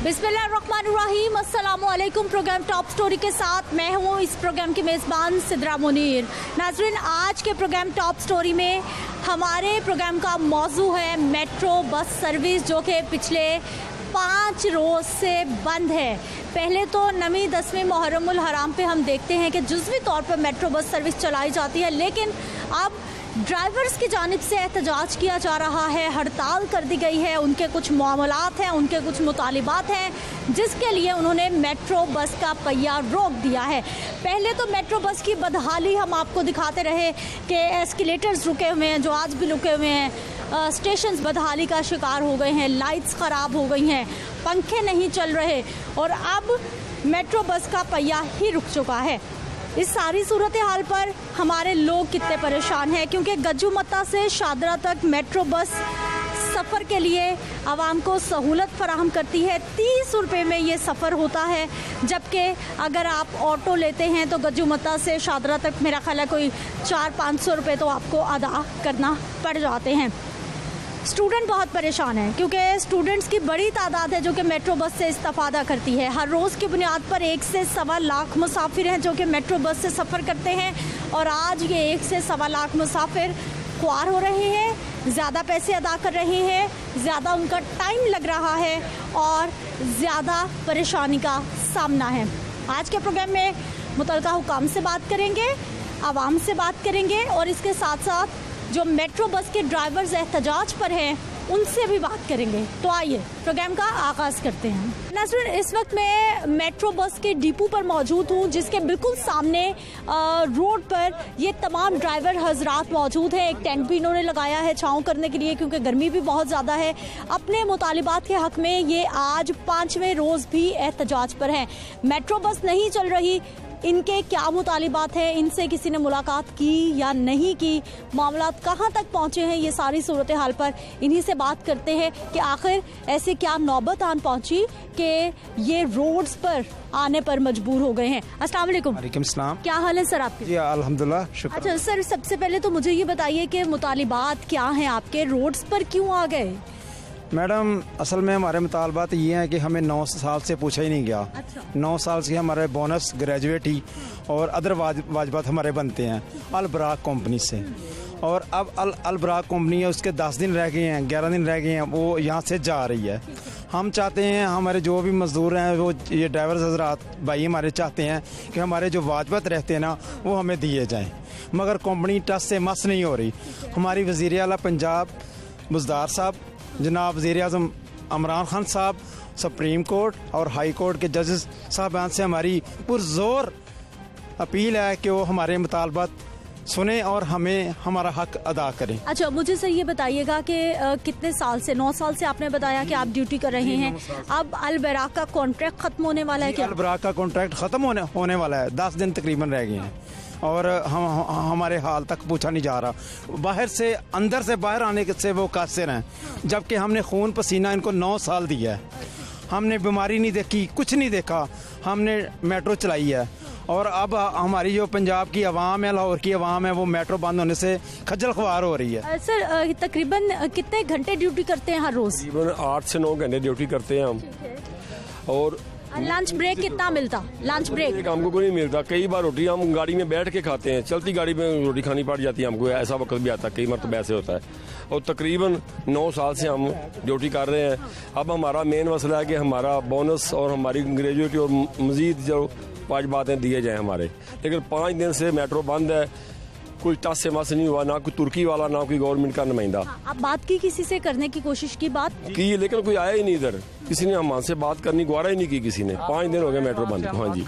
बिस्मिल्लाहिर्रहमानिर्रहीम, अस्सलामुअलैकुम। Programme top story के साथ मैं हूँ इस प्रोग्राम की मेज़बान सिद्रा मुनीर। नाज़रीन, आज के प्रोग्राम टॉप स्टोरी में हमारे प्रोग्राम का मौजू है मेट्रो बस सर्विस, जो कि पिछले 5 रोज़ से बंद है। पहले तो 9वीं 10वीं मुहर्रमुल हराम पे हम देखते हैं कि जुज़वी तौर पर मेट्रो बस सर्विस चलाई जाती है, लेकिन अब ड्राइवर्स की जानिब से एहतजाज किया जा रहा है, हड़ताल कर दी गई है। उनके कुछ मामलात हैं, उनके कुछ मुतालिबात हैं, जिसके लिए उन्होंने मेट्रो बस का पहिया रोक दिया है। पहले तो मेट्रो बस की बदहाली हम आपको दिखाते रहे कि एस्केलेटर्स रुके हुए हैं, जो आज भी रुके हुए हैं, स्टेशंस बदहाली का शिकार हो गए हैं, लाइट्स ख़राब हो गई हैं, पंखे नहीं चल रहे और अब मेट्रो बस का पहिया ही रुक चुका है। इस सारी सूरत हाल पर हमारे लोग कितने परेशान हैं, क्योंकि गज्जुमत्ता से शादरा तक मेट्रो बस सफ़र के लिए आवाम को सहूलत फराहम करती है। 30 रुपये में ये सफ़र होता है, जबकि अगर आप ऑटो लेते हैं तो गज्जुमत्ता से शादरा तक मेरा ख्याल है कोई 400-500 रुपये तो आपको अदा करना पड़ जाते हैं। स्टूडेंट बहुत परेशान हैं, क्योंकि स्टूडेंट्स की बड़ी तादाद है जो कि मेट्रो बस से इस्तेफादा करती है। हर रोज़ की बुनियाद पर 1 से सवा लाख मुसाफिर हैं जो कि मेट्रो बस से सफ़र करते हैं, और आज ये 1 से सवा लाख मुसाफिर ख्वार हो रहे हैं, ज़्यादा पैसे अदा कर रहे हैं, ज़्यादा उनका टाइम लग रहा है और ज़्यादा परेशानी का सामना है। आज के प्रोग्राम में मुतल्लिका हुकाम से बात करेंगे, आवाम से बात करेंगे और इसके साथ साथ जो मेट्रो बस के ड्राइवर्स एहतजाज पर हैं उनसे भी बात करेंगे। तो आइए प्रोग्राम का आगाज़ करते हैं। नाज़रीन, इस वक्त मैं मेट्रो बस के डिपो पर मौजूद हूँ, जिसके बिल्कुल सामने रोड पर ये तमाम ड्राइवर हजरात मौजूद हैं। एक टेंट भी इन्होंने लगाया है छाँव करने के लिए, क्योंकि गर्मी भी बहुत ज़्यादा है। अपने मुतालिबात के हक़ में ये आज 5वें रोज़ भी एहतजाज पर हैं। मेट्रो बस नहीं चल रही, इनके क्या मुतालिबात हैं, इनसे किसी ने मुलाकात की या नहीं की, मामलात कहाँ तक पहुँचे हैं, ये सारी सूरत हाल पर इन्हीं से बात करते हैं कि आखिर ऐसे क्या नौबत आन पहुँची कि ये रोड्स पर आने पर मजबूर हो गए हैं। अस्सलाम वालेकुम। वालेकुम सलाम। क्या हाल है सर आपके? जी अल्हम्दुलिल्लाह, शुक्र। अच्छा सर, सबसे पहले तो मुझे ये बताइए कि मुतालिबात क्या हैं आपके, रोड्स पर क्यों आ गए? मैडम, असल में हमारे मुतालबात ये हैं कि हमें 9 साल से पूछा ही नहीं गया। अच्छा। 9 साल से हमारे बोनस, ग्रेजुएटी और अदर वाजबात हमारे बनते हैं अल बराक कंपनी से, और अब अल बराक कंपनी है, उसके 10 दिन रह गए हैं, 11 दिन रह गए हैं, वो यहाँ से जा रही है। हम चाहते हैं हमारे जो भी मजदूर हैं, वो ये ड्राइवर हजरात भाई हमारे चाहते हैं कि हमारे जो वाजबात रहते हैं ना, वो हमें दिए जाएँ, मगर कंपनी टस से मस नहीं हो रही। हमारी वज़ीर आला पंजाब बुज़दार साहब, जनाब वज़ीर आज़म इमरान खान साहब, सुप्रीम कोर्ट और हाई कोर्ट के जजेस साहबान से हमारी पुरजोर अपील है कि वो हमारे मुतालबात सुने और हमें हमारा हक अदा करें। अच्छा, मुझे सर ये बताइएगा कि कितने साल से, 9 साल से आपने बताया कि आप ड्यूटी कर रहे हैं, अब अल बराक का कॉन्ट्रैक्ट ख़त्म होने वाला है क्या? अल बराक का कॉन्ट्रैक्ट ख़त्म होने वाला है, 10 दिन तकरीबन रह गए हैं और हमारे हाल तक पूछा नहीं जा रहा। बाहर से, अंदर से बाहर आने से वो कासिर हैं, जबकि हमने खून पसीना इनको 9 साल दिया है। हमने बीमारी नहीं देखी, कुछ नहीं देखा, हमने मेट्रो चलाई है, और अब हमारी जो पंजाब की आवाम है, लाहौर की आवाम है, वो मेट्रो बंद होने से खज्जल ख्वार हो रही है। सर, तकरीबन कितने घंटे ड्यूटी करते हैं हर रोज़? तकरीबन 8 से 9 घंटे ड्यूटी करते हैं हम, और लंच ब्रेक कितना मिलता? लंच ब्रेक हमको कोई नहीं मिलता। कई बार रोटी हम गाड़ी में बैठ के खाते हैं, चलती गाड़ी में रोटी खानी पड़ जाती है हमको, ऐसा वक्त भी आता है, कई मरतबा ऐसे होता है। और तकरीबन 9 साल से हम ड्यूटी कर रहे हैं। अब हमारा मेन मसला है कि हमारा बोनस और हमारी ग्रेजुएटी और मज़ीद जो 5 बातें दिए जाएँ हमारे, लेकिन 5 दिन से मेट्रो बंद है, कोई टस से मस नहीं हुआ, ना कोई तुर्की वाला, ना कोई गवर्नमेंट का नुमाइंदा। आप बात की, किसी से करने की कोशिश की बात की, लेकिन कोई आया ही नहीं इधर, किसी ने हमसे बात करनी गवारा ही नहीं की किसी ने। 5 दिन हो गए मेट्रो बंद। हाँ जी,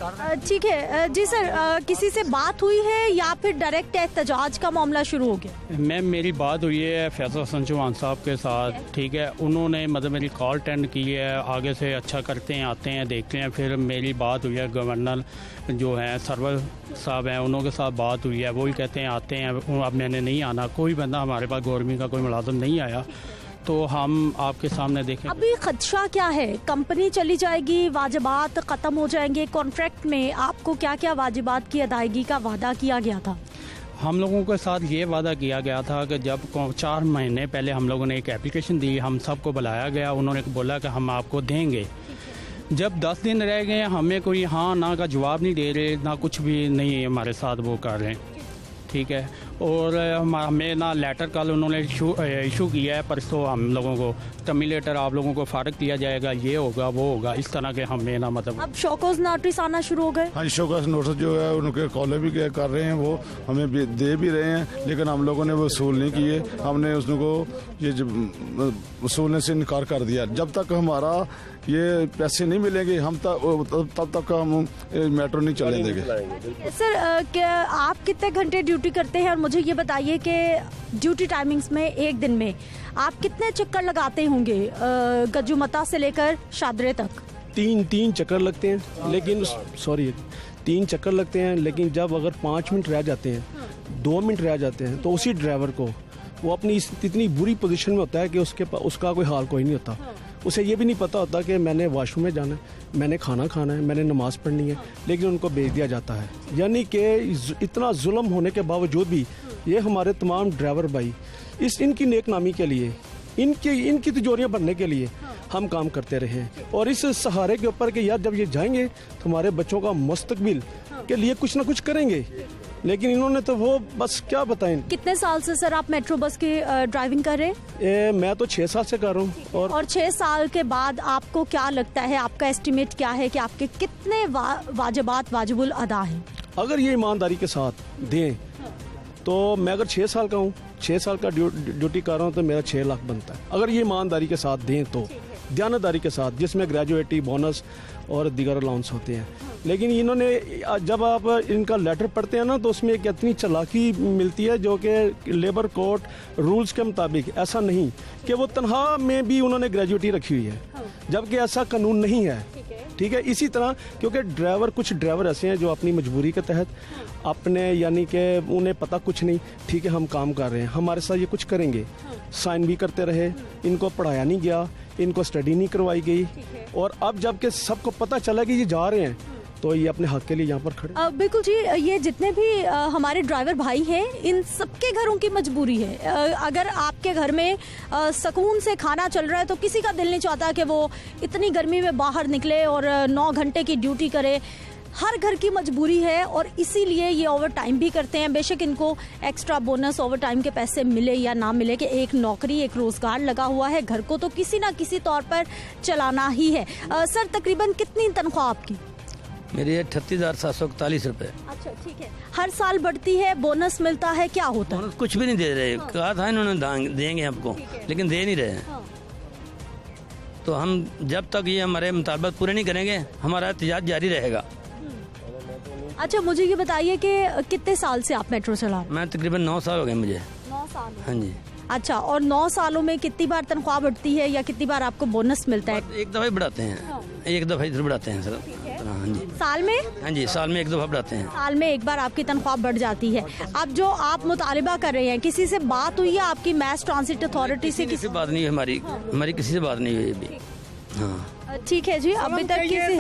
ठीक है जी सर, किसी से बात हुई है या फिर डायरेक्ट एहतजाज का मामला शुरू हो गया? मैम, मेरी बात हुई है फैसल हसन चौहान साहब के साथ, ठीक है, उन्होंने मतलब मेरी कॉल अटेंड की है, आगे से अच्छा करते हैं, आते हैं, देखते हैं। फिर मेरी बात हुई है गवर्नर जो हैं सरवर साहब हैं, उन्होंने साथ बात हुई है, वो ही कहते हैं आते हैं। अब मैंने नहीं आना, कोई बंदा हमारे पास गवर्नमेंट का कोई मुलाजिम नहीं आया, तो हम आपके सामने देखें। अभी खदशा क्या है? कंपनी चली जाएगी, वाजिबात ख़त्म हो जाएंगे। कॉन्ट्रैक्ट में आपको क्या क्या वाजिबात की अदायगी का वादा किया गया था? हम लोगों के साथ ये वादा किया गया था कि जब 4 महीने पहले हम लोगों ने एक एप्लीकेशन दी, हम सबको बुलाया गया, उन्होंने बोला कि हम आपको देंगे, जब 10 दिन रह गए हमें कोई हाँ ना का जवाब नहीं दे रहे, ना कुछ भी नहीं हमारे साथ वो कर रहे हैं, ठीक है। और हमें ना लेटर कल उन्होंने इशू किया है परसों हम लोगों को, टर्मिनेटर आप लोगों को फारग किया जाएगा, ये होगा वो होगा, इस तरह के हमें ना मतलब। अब शोकॉज नोटिस आना शुरू हो गए। हाँ, शोकॉज नोटिस जो है उनके कॉलेज भी कर रहे हैं, वो हमें भी दे भी रहे हैं, लेकिन हम लोगों ने वो वसूल नहीं किए। हमने उसको ये वसूलने से इनकार कर दिया। जब तक हमारा ये पैसे नहीं मिलेंगे हम तब तक हम मेट्रो नहीं चलने देंगे। सर क्या आप कितने घंटे ड्यूटी करते हैं, और मुझे ये बताइए कि ड्यूटी टाइमिंग्स में एक दिन में आप कितने चक्कर लगाते होंगे गज्जुमता से लेकर शादरे तक? तीन चक्कर लगते हैं, लेकिन 3 चक्कर लगते हैं, लेकिन जब अगर 5 मिनट रह जाते हैं, 2 मिनट रह जाते हैं, तो उसी ड्राइवर को वो अपनी इतनी बुरी पोजीशन में होता है कि उसका कोई हाल कोई नहीं होता। उसे ये भी नहीं पता होता कि मैंने वॉशरूम में जाना है, मैंने खाना खाना है, मैंने नमाज़ पढ़नी है, लेकिन उनको भेज दिया जाता है। यानी कि इतना जुल्म होने के बावजूद भी ये हमारे तमाम ड्राइवर भाई इनकी नेक नामी के लिए, इनकी तिजोरियाँ भरने के लिए हम काम करते रहे हैं, और इस सहारे के ऊपर कि यार जब ये जाएंगे तो हमारे बच्चों का मुस्तकबिल के लिए कुछ ना कुछ करेंगे, लेकिन इन्होंने तो वो बस क्या बताएं। कितने साल से सर आप मेट्रो बस की ड्राइविंग कर रहे हैं? मैं तो 6 साल से कर रहा हूँ। और 6 साल के बाद आपको क्या लगता है, आपका एस्टिमेट क्या है कि आपके कितने वाजिबात वाजिबुल अदा हैं? अगर ये ईमानदारी के साथ दें तो मैं अगर 6 साल का हूँ, 6 साल का ड्यूटी कर रहा हूँ, तो मेरा 6 लाख बनता है। अगर ये ईमानदारी के साथ दें तो दयानतदारी के साथ, जिसमें ग्रेजुएटी बोनस और दीगर अलाउंस होते हैं। लेकिन इन्होंने जब आप इनका लेटर पढ़ते हैं ना, तो उसमें एक इतनी चालाकी मिलती है जो कि लेबर कोड रूल्स के मुताबिक ऐसा नहीं कि वो तनख्वाह में भी उन्होंने ग्रेजुएटी रखी हुई है, जबकि ऐसा कानून नहीं है, ठीक है। इसी तरह क्योंकि कुछ ड्राइवर ऐसे हैं जो अपनी मजबूरी के तहत अपने यानी कि उन्हें पता कुछ नहीं, ठीक है हम काम कर रहे हैं, हमारे साथ ये कुछ करेंगे, साइन भी करते रहे, इनको पढ़ाया नहीं गया, इनको स्टडी नहीं करवाई गई, और अब जबकि सबको पता चला कि ये जा रहे हैं तो ये अपने हक के लिए यहाँ पर खड़े। बिल्कुल जी, ये जितने भी हमारे ड्राइवर भाई हैं, इन सबके घरों की मजबूरी है। अगर आपके घर में सुकून से खाना चल रहा है तो किसी का दिल नहीं चाहता कि वो इतनी गर्मी में बाहर निकले और 9 घंटे की ड्यूटी करे। हर घर की मजबूरी है और इसीलिए ये ओवर टाइम भी करते हैं। बेशक इनको एक्स्ट्रा बोनस ओवर टाइम के पैसे मिले या ना मिले, कि एक नौकरी एक रोजगार लगा हुआ है, घर को तो किसी ना किसी तौर पर चलाना ही है। सर तकरीबन कितनी तनख्वाह आपकी? मेरी 38,741 रुपये। अच्छा ठीक है। हर साल बढ़ती है, बोनस मिलता है, क्या होता है? बोनस कुछ भी नहीं दे रहे। कहा था इन्होंने देंगे आपको, लेकिन दे नहीं रहे। तो हम जब तक ये हमारे मुताबिक पूरे नहीं करेंगे हमारा एहतजाज जारी रहेगा। अच्छा मुझे ये बताइए कि कितने साल से आप मेट्रो चला रहे हैं? मैं तकरीबन 9 साल हो गए मुझे। 9 साल? हाँ जी। अच्छा, और 9 सालों में कितनी बार तनख्वाह बढ़ती है या कितनी बार आपको बोनस मिलता है? एक दफ़ा ही बढ़ाते हैं, एक दफ़ा इधर बढ़ाते हैं सर। हाँ जी। साल में? हाँ जी, साल में एक दफ़ा बढ़ाते हैं। साल में एक बार आपकी तनख्वाह बढ़ जाती है। अब जो आप मुतालिबा कर रहे हैं, किसी से बात हुई है आपकी मैस ट्रांसिट अथॉरिटी से? किसी से बात नहीं हुई हमारी किसी से बात नहीं हुई अभी। हाँ ठीक है जी। अभी तक किसी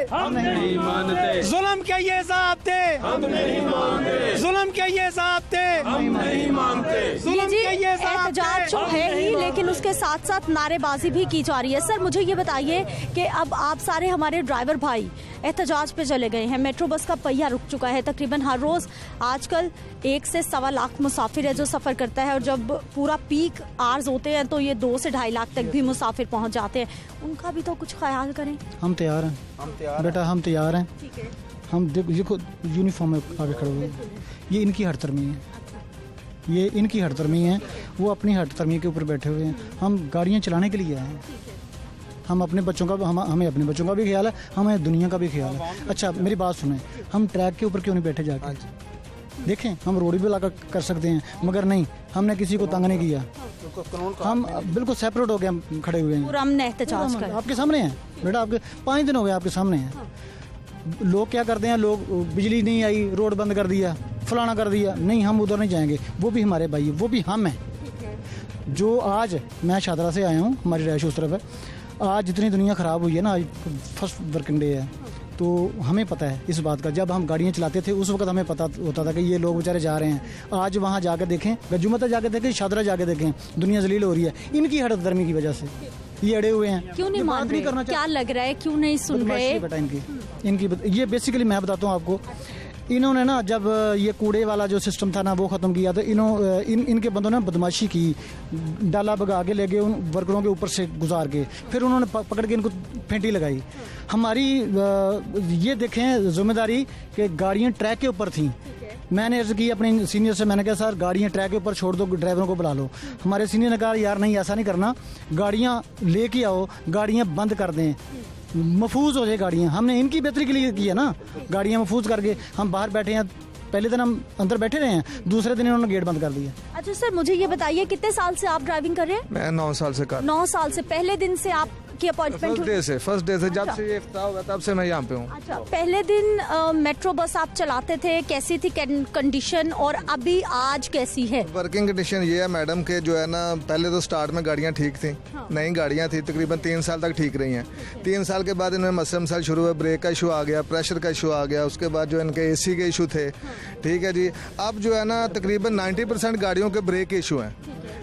हम नहीं मानते, जुल्म क्या ये ज़ाब्ते हम नहीं मानते, जुल्म क्या ये ज़ाब्ते हम नहीं मानते, जुल्म क्या ये एहतजाज जो है ही, लेकिन उसके साथ साथ नारेबाजी भी की जा रही है। सर मुझे ये बताइए कि अब आप सारे हमारे ड्राइवर भाई एहतजाज पे चले गए हैं। मेट्रो बस का पहिया रुक चुका है। तकरीबन हर रोज आजकल 1 से 1.25 लाख मुसाफिर है जो सफर करता है, और जब पूरा पीक आवर्स होते हैं तो ये 2 से 2.5 लाख तक भी मुसाफिर पहुंच जाते हैं। उनका भी तो कुछ ख्याल करें। हम तैयार हैं बेटा, हम तैयार हैं। हम देखो यूनिफॉर्म में आगे खड़े हुए हैं, ये इनकी हड़तरमी है, ये इनकी हड़तरमी है। वो अपनी हड़तरमी के ऊपर बैठे हुए हैं। हम गाड़ियाँ चलाने के लिए आए हैं। हम अपने बच्चों का हमें अपने बच्चों का भी ख्याल है, हमें दुनिया का भी ख्याल है। अच्छा मेरी बात सुने, हम ट्रैक के ऊपर क्यों नहीं बैठे जाके? देखें हम रोड भी लगा कर सकते हैं, मगर नहीं, हमने किसी को तंग नहीं किया। हम बिल्कुल सेपरेट हो गए, हम खड़े हुए हैं। हमने एहतजाज कर आपके सामने हैं बेटा, आपके 5 दिन हो गए आपके सामने हैं। लोग क्या करते हैं, लोग बिजली नहीं आई, रोड बंद कर दिया, फलाना कर दिया। नहीं, हम उधर नहीं जाएंगे। वो भी हमारे भाई है, वो भी हम हैं। जो आज मैं शादरा से आया हूँ, हमारी रैश उस तरफ है। आज जितनी दुनिया ख़राब हुई है ना, आज फर्स्ट वर्किंग डे है, तो हमें पता है इस बात का। जब हम गाड़ियाँ चलाते थे उस वक्त हमें पता होता था कि ये लोग बेचारे जा रहे हैं। आज वहाँ जाकर देखें, गज्जुमता जाके देखें, शादरा जाके देखें, दुनिया जलील हो रही है इनकी हड़दर्मी की वजह से। ये अड़े हुए हैं। क्यों नहीं ये मान बात रहे? करना क्या लग रहा है, क्यों नहीं सुन रहे? बेटा इनकी ये बेसिकली मैं बताता हूँ आपको, इन्होंने ना जब ये कूड़े वाला जो सिस्टम था ना वो ख़त्म किया, तो इनके बंदों ने बदमाशी की, डाला भगा के ले गए उन वर्करों के ऊपर से गुजार के, फिर उन्होंने पकड़ के इनको फेंटी लगाई। हमारी ये देखें जिम्मेदारी कि गाड़ियाँ ट्रैक के ऊपर थी। मैंने अर्ज की अपने सीनियर से, मैंने कहा सर गाड़ियाँ ट्रैक के ऊपर छोड़ दो, ड्राइवरों को बुला लो। हमारे सीनियर ने कहा यार नहीं ऐसा नहीं करना, गाड़ियाँ लेके आओ, गाड़ियाँ बंद कर दें, महफूज हो जाए गाड़ियाँ। हमने इनकी बेहतरी के लिए किया ना, गाड़ियाँ महफूज करके हम बाहर बैठे हैं। पहले दिन हम अंदर बैठे रहे हैं, दूसरे दिन इन्होंने गेट बंद कर दिया। अच्छा सर, मुझे ये बताइए कितने साल से आप ड्राइविंग कर रहे हैं? मैं 9 साल से कर 9 साल से। पहले दिन से आपकी अपॉइंटमेंट? फर्स्ट डे से जब से ये इफ्ताह हुआ तब से मैं यहाँ पे हूँ। अच्छा, पहले दिन मेट्रो बस आप चलाते थे, कैसी थी कंडीशन और अभी आज कैसी है? वर्किंग कंडीशन ये है मैडम के जो है ना, पहले तो स्टार्ट में गाड़ियाँ ठीक थी, नई गाड़ियाँ थी, तकरीबन 3 साल तक ठीक रही हैं। 3 साल के बाद इनमें मसला शुरू हुआ, ब्रेक का इशू आ गया, प्रेशर का इशू आ गया, उसके बाद जो इनके AC के इशू थे, ठीक है जी। अब जो है ना तकरीबन 90% गाड़ियों के ब्रेक के इशू हैं,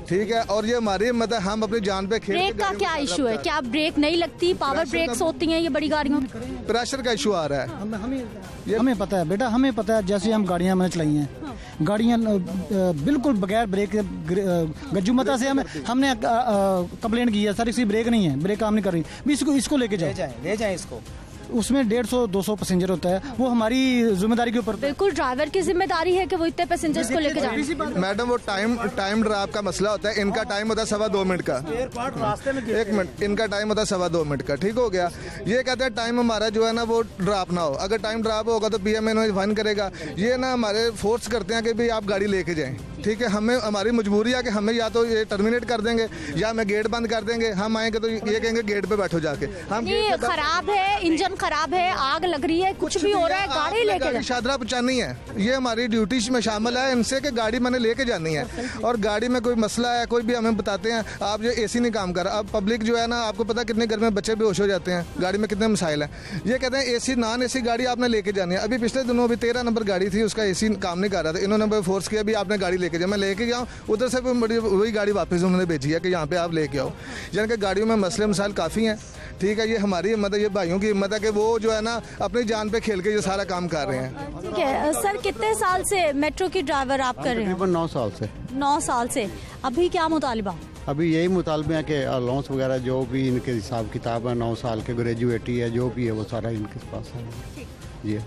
ठीक है। और ये हमारी मतलब हम अपनी जान पे खेल। ब्रेक का क्या इशू है? क्या ब्रेक नहीं लगती? पावर ब्रेक्स होती हैं ये बड़ी गाड़ियों में? प्रेशर का इशू आ रहा है। हमें पता है बेटा, हमें पता है। जैसे हम गाड़ियाँ मैंने चलाई हैं, गाड़ियाँ बिल्कुल बगैर ब्रेक गज्जुमता से हमने कंप्लेंट की है सर इसकी ब्रेक नहीं है, ब्रेक काम नहीं कर रही, इसको लेके ले जाए इसको। उसमें 150-200 पैसेंजर होता है, वो हमारी जिम्मेदारी के ऊपर। बिल्कुल ड्राइवर की जिम्मेदारी है कि वो इतने पैसेंजर्स को लेके जाए। मैडम वो टाइम ड्राइव का मसला होता है। इनका टाइम होता है 2.25 मिनट का, 1 मिनट इनका टाइम होता है 2.25 मिनट का, ठीक हो गया। ये कहते हैं टाइम हमारा जो है ना वो ड्राप ना हो, अगर टाइम ड्राप होगा तो PMN फाइन करेगा। ये ना हमारे फोर्स करते हैं कि भाई आप गाड़ी लेके जाएं, ठीक है। हमें हमारी मजबूरी है कि हमें या तो ये टर्मिनेट कर देंगे या हमें गेट बंद कर देंगे। हम आएंगे तो ये कहेंगे गेट पे बैठो जाके। हम खराब है, इंजन खराब है, आग लग रही है, कुछ भी हो रहा है, गाड़ी लेके शादरा पहुंचानी है, ये हमारी ड्यूटी में शामिल है इनसे कि गाड़ी मैंने लेके जानी है। और गाड़ी में कोई मसला है, कोई भी हमें बताते हैं आप जो AC नहीं काम कर रहा। अब पब्लिक जो है ना, आपको पता कितने घर में बच्चे बेहोश हो जाते हैं, गाड़ी में कितने मसाइल हैं। ये कहते हैं AC नॉन AC गाड़ी आपने लेके जानी है। अभी पिछले दिनों अभी 13 नंबर गाड़ी थी, उसका AC काम नहीं कर रहा था, इन्होंने फोर्स किया भी आपने गाड़ी लेके जाए। मैं लेके गया, उधर से वही गाड़ी वापस उन्होंने भेजी है कि यहाँ पे आप लेके आओ। यानी कि गाड़ियों में मसले मसाइल काफ़ी हैं, ठीक है। ये हमारी हिम्मत है, ये भाइयों की हिम्मत है कि वो जो है ना अपनी जान पे खेल के ये सारा काम कर रहे हैं। ठीक है सर, कितने साल से मेट्रो की ड्राइवर आप कर रहे हैं? तकरीबन 9 साल से। 9 साल से। अभी क्या मुतालिबा? अभी यही मुतालबे है कि अलाउंस वगैरह जो भी इनके हिसाब किताब है, 9 साल के ग्रेजुएटी है, जो भी है वो सारा इनके पास है जी,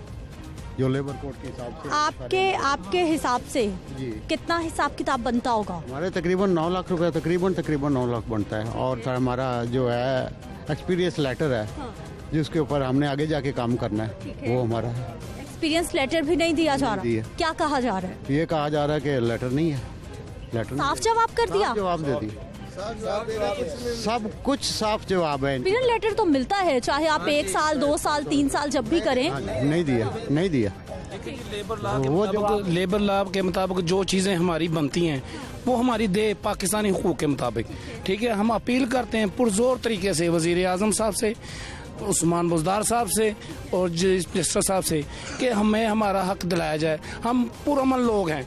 जो लेबर कोड के हिसाब से। आपके हिसाब से जी कितना हिसाब किताब बनता होगा? हमारे तकरीबन 9 लाख रुपए, तकरीबन 9 लाख बनता है। और हमारा जो है एक्सपीरियंस लेटर है, जिसके ऊपर हमने आगे जाके काम करना है, वो हमारा है। एक्सपीरियंस लेटर भी नहीं दिया जा रहा? क्या कहा जा रहा है? ये कहा जा रहा है कि लेटर नहीं है। लेटर साफ जवाब कर दिया? जवाब दे दिया, सब कुछ साफ जवाब है। एक्सपीरियंस लेटर तो मिलता है, चाहे आप 1 साल 2 साल 3 साल जब भी करें। नहीं दिया। लेबर लॉ के मुताबिक जो चीज़ें हमारी बनती हैं वो हमारी दे पाकिस्तानी हुकूक के मुताबिक, ठीक है। हम अपील करते हैं पुरजोर तरीके से वज़ीर आज़म साहब से, उस्मान बुज़दार साहब से और मिनिस्टर साहब से कि हमें हमारा हक दिलाया जाए। हम पुरअमन लोग हैं,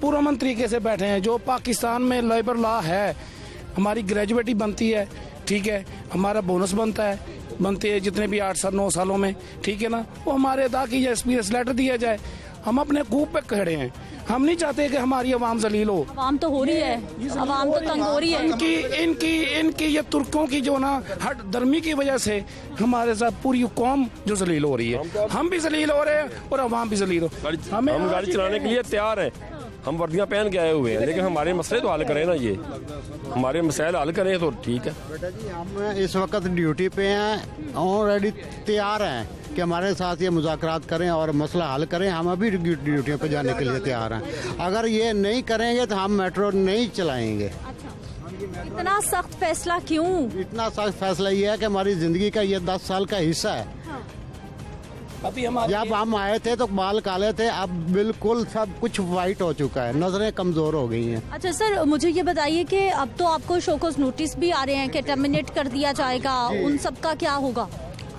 पुरअमन तरीके से बैठे हैं। जो पाकिस्तान में लेबर लॉ है, हमारी ग्रेजुएटी बनती है, ठीक है, हमारा बोनस बनती है जितने भी 8 साल 9 सालों में, ठीक है ना, वो हमारे अदा की एक्सपीरियंस लेटर दिया जाए। हम अपने कूप पे खड़े हैं, हम नहीं चाहते कि हमारी आवाम जलील हो। आवाम तो हो रही है, आवाम तो तंग हो रही है। इनकी ये तुर्कों की जो ना हट दर्मी की वजह से हमारे साथ पूरी कौम जो जलील हो रही है, हम भी जलील हो रहे हैं और आवाम भी जलील हो। हम गाड़ी चलाने के लिए तैयार है, हम वर्दियाँ पहन के आए हुए हैं, लेकिन हमारे मसले तो हल करें ना, ये हमारे मसाइल हल करें तो ठीक है। बेटा जी, हम इस वक्त ड्यूटी पे हैं, ऑलरेडी तैयार हैं कि हमारे साथ ये मुज़ाकरात करें और मसला हल करें। हम अभी ड्यूटियों पे जाने के लिए तैयार हैं। अगर ये नहीं करेंगे तो हम मेट्रो नहीं चलाएंगे। इतना सख्त फैसला क्यों? इतना सख्त फैसला ये है कि हमारी ज़िंदगी का ये 10 साल का हिस्सा है। अभी जब हम आए थे तो बाल काले थे, अब बिल्कुल सब कुछ वाइट हो चुका है, नजरें कमजोर हो गई हैं। अच्छा सर, मुझे ये बताइए कि अब तो आपको शोकॉज नोटिस भी आ रहे हैं कि टर्मिनेट कर दिया जाएगा, उन सब का क्या होगा?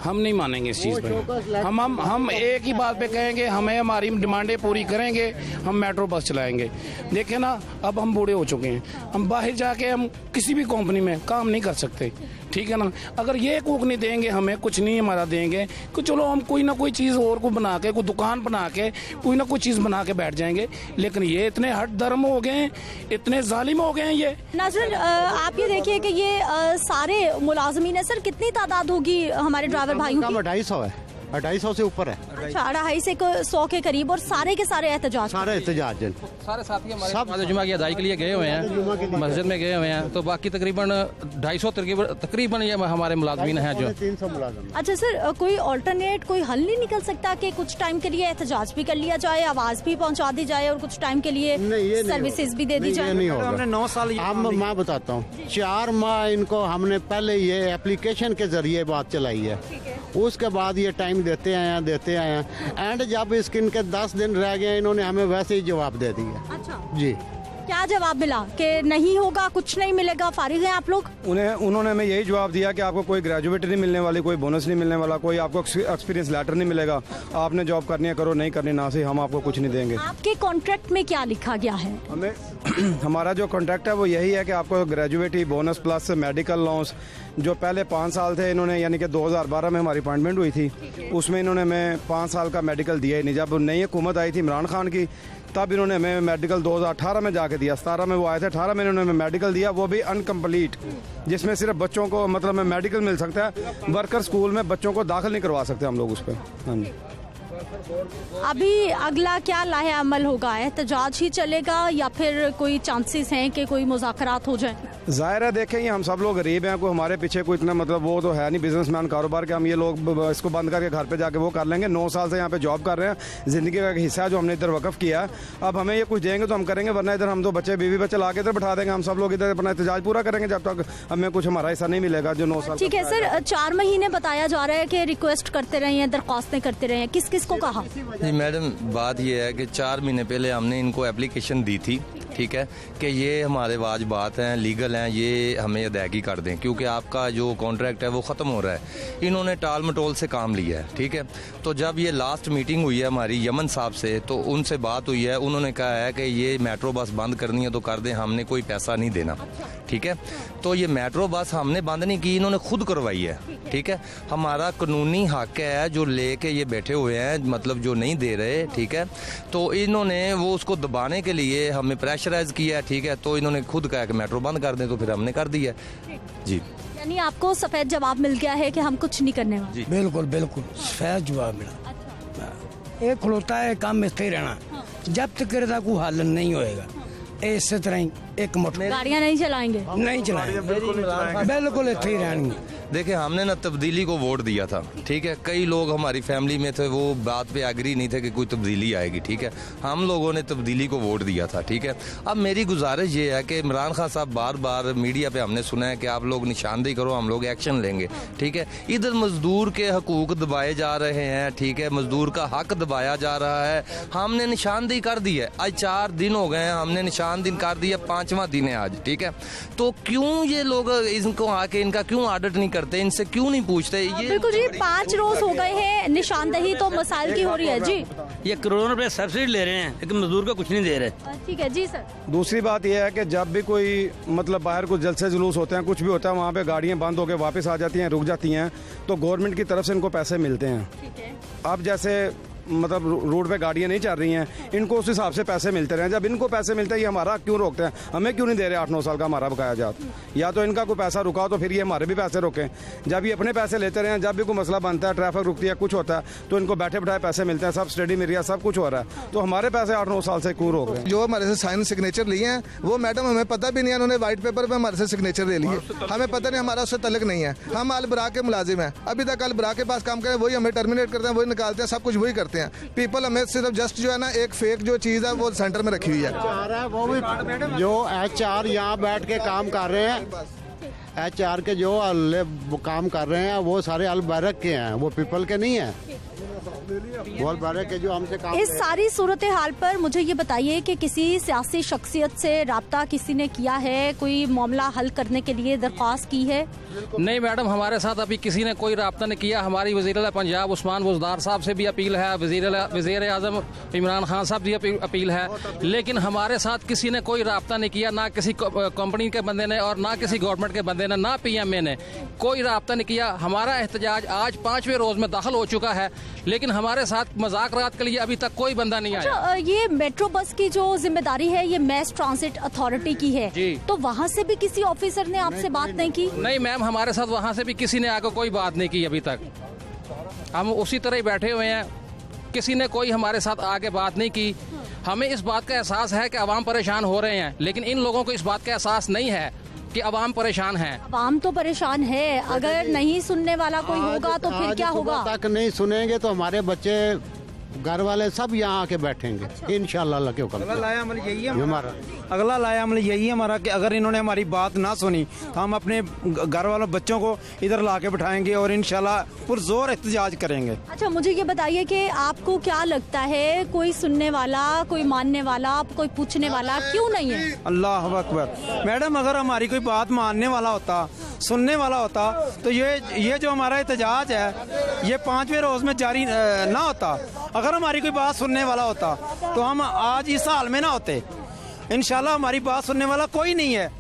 हम नहीं मानेंगे इस चीज़ पे। हम एक ही बात पे कहेंगे, हमें हमारी डिमांडें पूरी करेंगे, हम मेट्रो बस चलाएंगे। देखें ना, अब हम बूढ़े हो चुके हैं, हम बाहर जाके हम किसी भी कंपनी में काम नहीं कर सकते, ठीक है ना। अगर ये कुक नहीं देंगे, हमें कुछ नहीं हमारा देंगे, कि चलो हम कोई ना कोई चीज़ और को बना के, कोई दुकान बना के, कोई ना कोई चीज़ बना के बैठ जाएंगे। लेकिन ये इतने हट धर्म हो गए हैं, इतने जालिम हो गए हैं ये। नाज़रीन, आप ये देखिए कि ये सारे मुलाजमीन है सर, कितनी तादाद होगी हमारे ड्राइवर भाइयों की? 250 है, 250 से ऊपर है। अच्छा, 250 के करीब, और सारे के सारे एहतजाज सारे साथी हमारे सब जुमा की अदाई के लिए गए हुए हैं, मस्जिद में गए हुए हैं। तो बाकी तकरीबन 250 तकरीबन ये हमारे मुलाजमीन हैं जो 300 मुलाजम। अच्छा सर, कोई ऑल्टरनेट, कोई हल नहीं निकल सकता कि कुछ टाइम के लिए एहतजाज भी कर लिया जाए, आवाज भी पहुंचा दी जाए और कुछ टाइम के लिए सर्विसेज भी दे दी जाए? नहीं होगा। हमने 9 साल मैं बताता हूँ, 4 माह इनको हमने पहले ये एप्लीकेशन के जरिए बात चलाई है, उसके बाद ये टाइम देते आए हैं एंड जब इनके 10 दिन रह गए, इन्होंने हमें वैसे ही जवाब दे दिया। अच्छा जी, क्या जवाब मिला कि नहीं होगा, कुछ नहीं मिलेगा, फारिग हैं आप लोग? उन्होंने हमें यही जवाब दिया कि आपको कोई ग्रेजुएट नहीं मिलने वाली, कोई बोनस नहीं मिलने वाला, कोई आपको एक्सपीरियंस लेटर नहीं मिलेगा, आपने जॉब करनी है करो, नहीं करनी ना से, हम आपको कुछ नहीं देंगे। आपके कॉन्ट्रैक्ट में क्या लिखा गया है? हमें हमारा जो कॉन्ट्रैक्ट है वो यही है कि आपको gratuity bonus plus medical loans, जो पहले 5 साल थे इन्होंने, यानी कि 2012 में हमारी अपॉइंटमेंट हुई थी, उसमें इन्होंने हमें 5 साल का मेडिकल दिया ही नहीं। जब नई हुकूमत आई थी इमरान खान की, तब इन्होंने हमें मेडिकल 2018 में जाके दिया, 17 में वो आए थे, 18 में इन्होंने हमें मेडिकल दिया, वो भी अनकम्प्लीट, जिसमें सिर्फ बच्चों को मतलब में मेडिकल मिल सकता है, वर्कर स्कूल में बच्चों को दाखिल नहीं करवा सकते हम लोग उस पर। हाँ जी। अभी अगला क्या लाहे अमल होगा? एहतजाज ही चलेगा या फिर कोई चांसेस हैं कि कोई मुज़ाकरात हो जाए? जाहिर है, देखें ये हम सब लोग गरीब हैं, कोई हमारे पीछे कोई इतना मतलब वो तो है नहीं बिजनेसमैन कारोबार के, हम ये लोग इसको बंद करके घर पे जाके वो कर लेंगे। 9 साल से यहाँ पे जॉब कर रहे हैं, ज़िंदगी का एक हिस्सा है जो हमने इधर वक़्फ़ किया है। अब हमें ये कुछ देंगे तो हम करेंगे, वरना इधर हम 2 बच्चे बीवी बच्चे ला के इधर बैठा देंगे। हम सब लोग इधर अपना एहतजाज पूरा करेंगे जब तक हमें कुछ हमारा हिस्सा नहीं मिलेगा जो 9 साल। ठीक है सर, 4 महीने बताया जा रहा है कि रिक्वेस्ट करते रहे हैं, दरख्वास्तें करते रहे हैं, किस किस को कहा? जी मैडम, बात ये है कि 4 महीने पहले हमने इनको एप्लीकेशन दी थी, ठीक है, कि ये हमारे वाजिबात हैं, लीगल हैं, ये हमें अदायगी कर दें क्योंकि आपका जो कॉन्ट्रैक्ट है वो ख़त्म हो रहा है। इन्होंने टाल मटोल से काम लिया है, ठीक है। तो जब ये लास्ट मीटिंग हुई है हमारी यमन साहब से, तो उनसे बात हुई है, उन्होंने कहा है कि ये मेट्रो बस बंद करनी है तो कर दें, हमने कोई पैसा नहीं देना, ठीक है। तो ये मेट्रो बस हमने बंद नहीं की, इन्होंने खुद करवाई है, ठीक है। हमारा कानूनी हक है जो लेके ये बैठे हुए हैं, मतलब जो नहीं दे रहे, ठीक है। तो इन्होंने वो उसको दबाने के लिए हमें प्रेशराइज किया, ठीक है। तो इन्होंने खुद कहा कि मेट्रो बंद कर दें, तो फिर हमने कर दिया जी। यानी आपको सफेद जवाब मिल गया है कि हम कुछ नहीं करने वाले? बिल्कुल बिल्कुल सफेद जवाब मिला। एक खलोता है काम में स्थिर रहना, जब तक करता कोई हल नहीं होएगा, इस तरह ही एक गाड़ियाँ नहीं चलाएंगे, नहीं चलाएंगे, बिल्कुल स्थिर रहेंगे। देखिए, हमने ना तब्दीली को वोट दिया था, ठीक है। कई लोग हमारी फैमिली में थे, वो बात पे एग्री नहीं थे कि कोई तब्दीली आएगी, ठीक है। हम लोगों ने तब्दीली को वोट दिया था, ठीक है। अब मेरी गुजारिश ये है कि इमरान खान साहब बार बार मीडिया पे हमने सुना है कि आप लोग निशानदेही करो, हम लोग एक्शन लेंगे, ठीक है। इधर मजदूर के हकूक दबाए जा रहे हैं, ठीक है, मजदूर का हक दबाया जा रहा है। हमने निशानदेही कर दी है, आज 4 दिन हो गए हैं, हमने निशानदेही कर दी है, 5वां दिन है आज, ठीक है। तो क्यों ये लोग इनको आके इनका क्यों ऑडिट नहीं करते, इनसे क्यों नहीं पूछते? ये बिल्कुल जी, 5 रोज हो गए हैं, निशानदेही तो मसाइल की हो रही है जी। ये करोड़ों रुपए सब्सिडी ले रहे हैं लेकिन मजदूर का कुछ नहीं दे रहे। ठीक है जी सर। दूसरी बात यह है कि जब भी कोई मतलब बाहर कुछ जलसे जुलूस होते हैं, कुछ भी होता है, वहाँ पे गाड़ियाँ बंद होकर वापस आ जाती हैं, रुक जाती हैं, तो गवर्नमेंट की तरफ से इनको पैसे मिलते हैं। अब जैसे मतलब रोड पे गाड़ियाँ नहीं चल रही हैं, इनको उस हिसाब से पैसे मिलते रहे। जब इनको पैसे मिलते हैं, ये हमारा क्यों रोकते हैं? हमें क्यों नहीं दे रहे 8-9 साल का हमारा बकाया जात? या तो इनका कोई पैसा रुका तो फिर ये हमारे भी पैसे रोकें। जब ये अपने पैसे लेते रहे, जब भी कोई मसला बनता है, ट्रैफिक रुकती है, कुछ होता है, तो इनको बैठे बैठाए पैसे मिलते हैं, सब स्टडी मिल रहा है, सब कुछ हो रहा है, तो हमारे पैसे 8-9 साल से क्यों रोक रहे हैं? जो हमारे से साइन सिग्नेचर लिए हैं, वो मैडम हमें पता भी नहीं है, उन्होंने व्हाइट पेपर पे हमारे से सिग्नेचर ले लिए, हमें पता नहीं, हमारा उससे तल्लुक नहीं है। हम अल बरा के मुलाजिम हैं, अभी तक अल बरा के पास काम करें, वही हमें टर्मिनेट करते हैं, वही निकालते हैं, सब कुछ वही करते हैं। पीपल हमें सिर्फ जस्ट जो है ना एक फेक जो चीज़ है वो सेंटर में रखी हुई है। वो भी जो HR यहाँ बैठ के काम कर रहे हैं, HR के जो काम कर रहे हैं वो सारे अल बैरक के हैं, वो पीपल के नहीं हैं। बहुत बड़े के जो हमसे काम इस सारी सूरत हाल पर मुझे ये बताइए कि किसी सियासी शख्सियत से राब्ता किसी ने किया है, कोई मामला हल करने के लिए दरख्वास्त की है? नहीं मैडम, हमारे साथ अभी किसी ने कोई राब्ता नहीं किया। हमारी वज़ीर पंजाब उस्मान बुज़दार साहब से भी अपील है, वज़ीर आज़म इमरान खान साहब भी अपील है, लेकिन हमारे साथ किसी ने कोई राब्ता नहीं किया, ना किसी कंपनी के बंदे ने और ना किसी गवर्नमेंट के बंदे ने, ना PMA ने कोई राब्ता नहीं किया। हमारा एहतजाज आज 5वें रोज में दाखिल हो चुका है, लेकिन हमारे साथ मज़ाकरात के लिए अभी तक कोई बंदा नहीं आया। ये मेट्रो बस की जो जिम्मेदारी है ये मैस ट्रांसिट अथॉरिटी की है, तो वहाँ से भी किसी ऑफिसर ने आपसे बात नहीं की? नहीं मैम, हमारे साथ वहाँ से भी किसी ने आकर कोई बात नहीं की अभी तक। हम उसी तरह ही बैठे हुए हैं, किसी ने कोई हमारे साथ आके बात नहीं की। हमें इस बात का एहसास है कि अवाम परेशान हो रहे हैं, लेकिन इन लोगों को इस बात का एहसास नहीं है कि अवाम परेशान है। अवाम तो परेशान है, अगर नहीं सुनने वाला कोई होगा तो फिर क्या होगा? तक नहीं सुनेंगे तो हमारे बच्चे घर वाले सब यहाँ आके बैठेंगे इंशाल्लाह। अल्लाह के हुक्म से। अगला लाया अमल यही है हमारा कि अगर इन्होंने हमारी बात ना सुनी तो हम अपने घर वालों बच्चों को इधर ला के बिठाएंगे और इंशाल्लाह पुरजोर एहतजाज करेंगे। अच्छा, मुझे ये बताइए कि आपको क्या लगता है, कोई सुनने वाला, कोई मानने वाला, कोई पूछने वाला क्यों नहीं है? अल्लाह अकबर। मैडम, अगर हमारी कोई बात मानने वाला होता, सुनने वाला होता, तो ये जो हमारा एहतजाज है ये 5वें रोज में जारी ना होता। अगर हमारी कोई बात सुनने वाला होता तो हम आज इस हाल में ना होते। इंशाल्लाह हमारी बात सुनने वाला कोई नहीं है।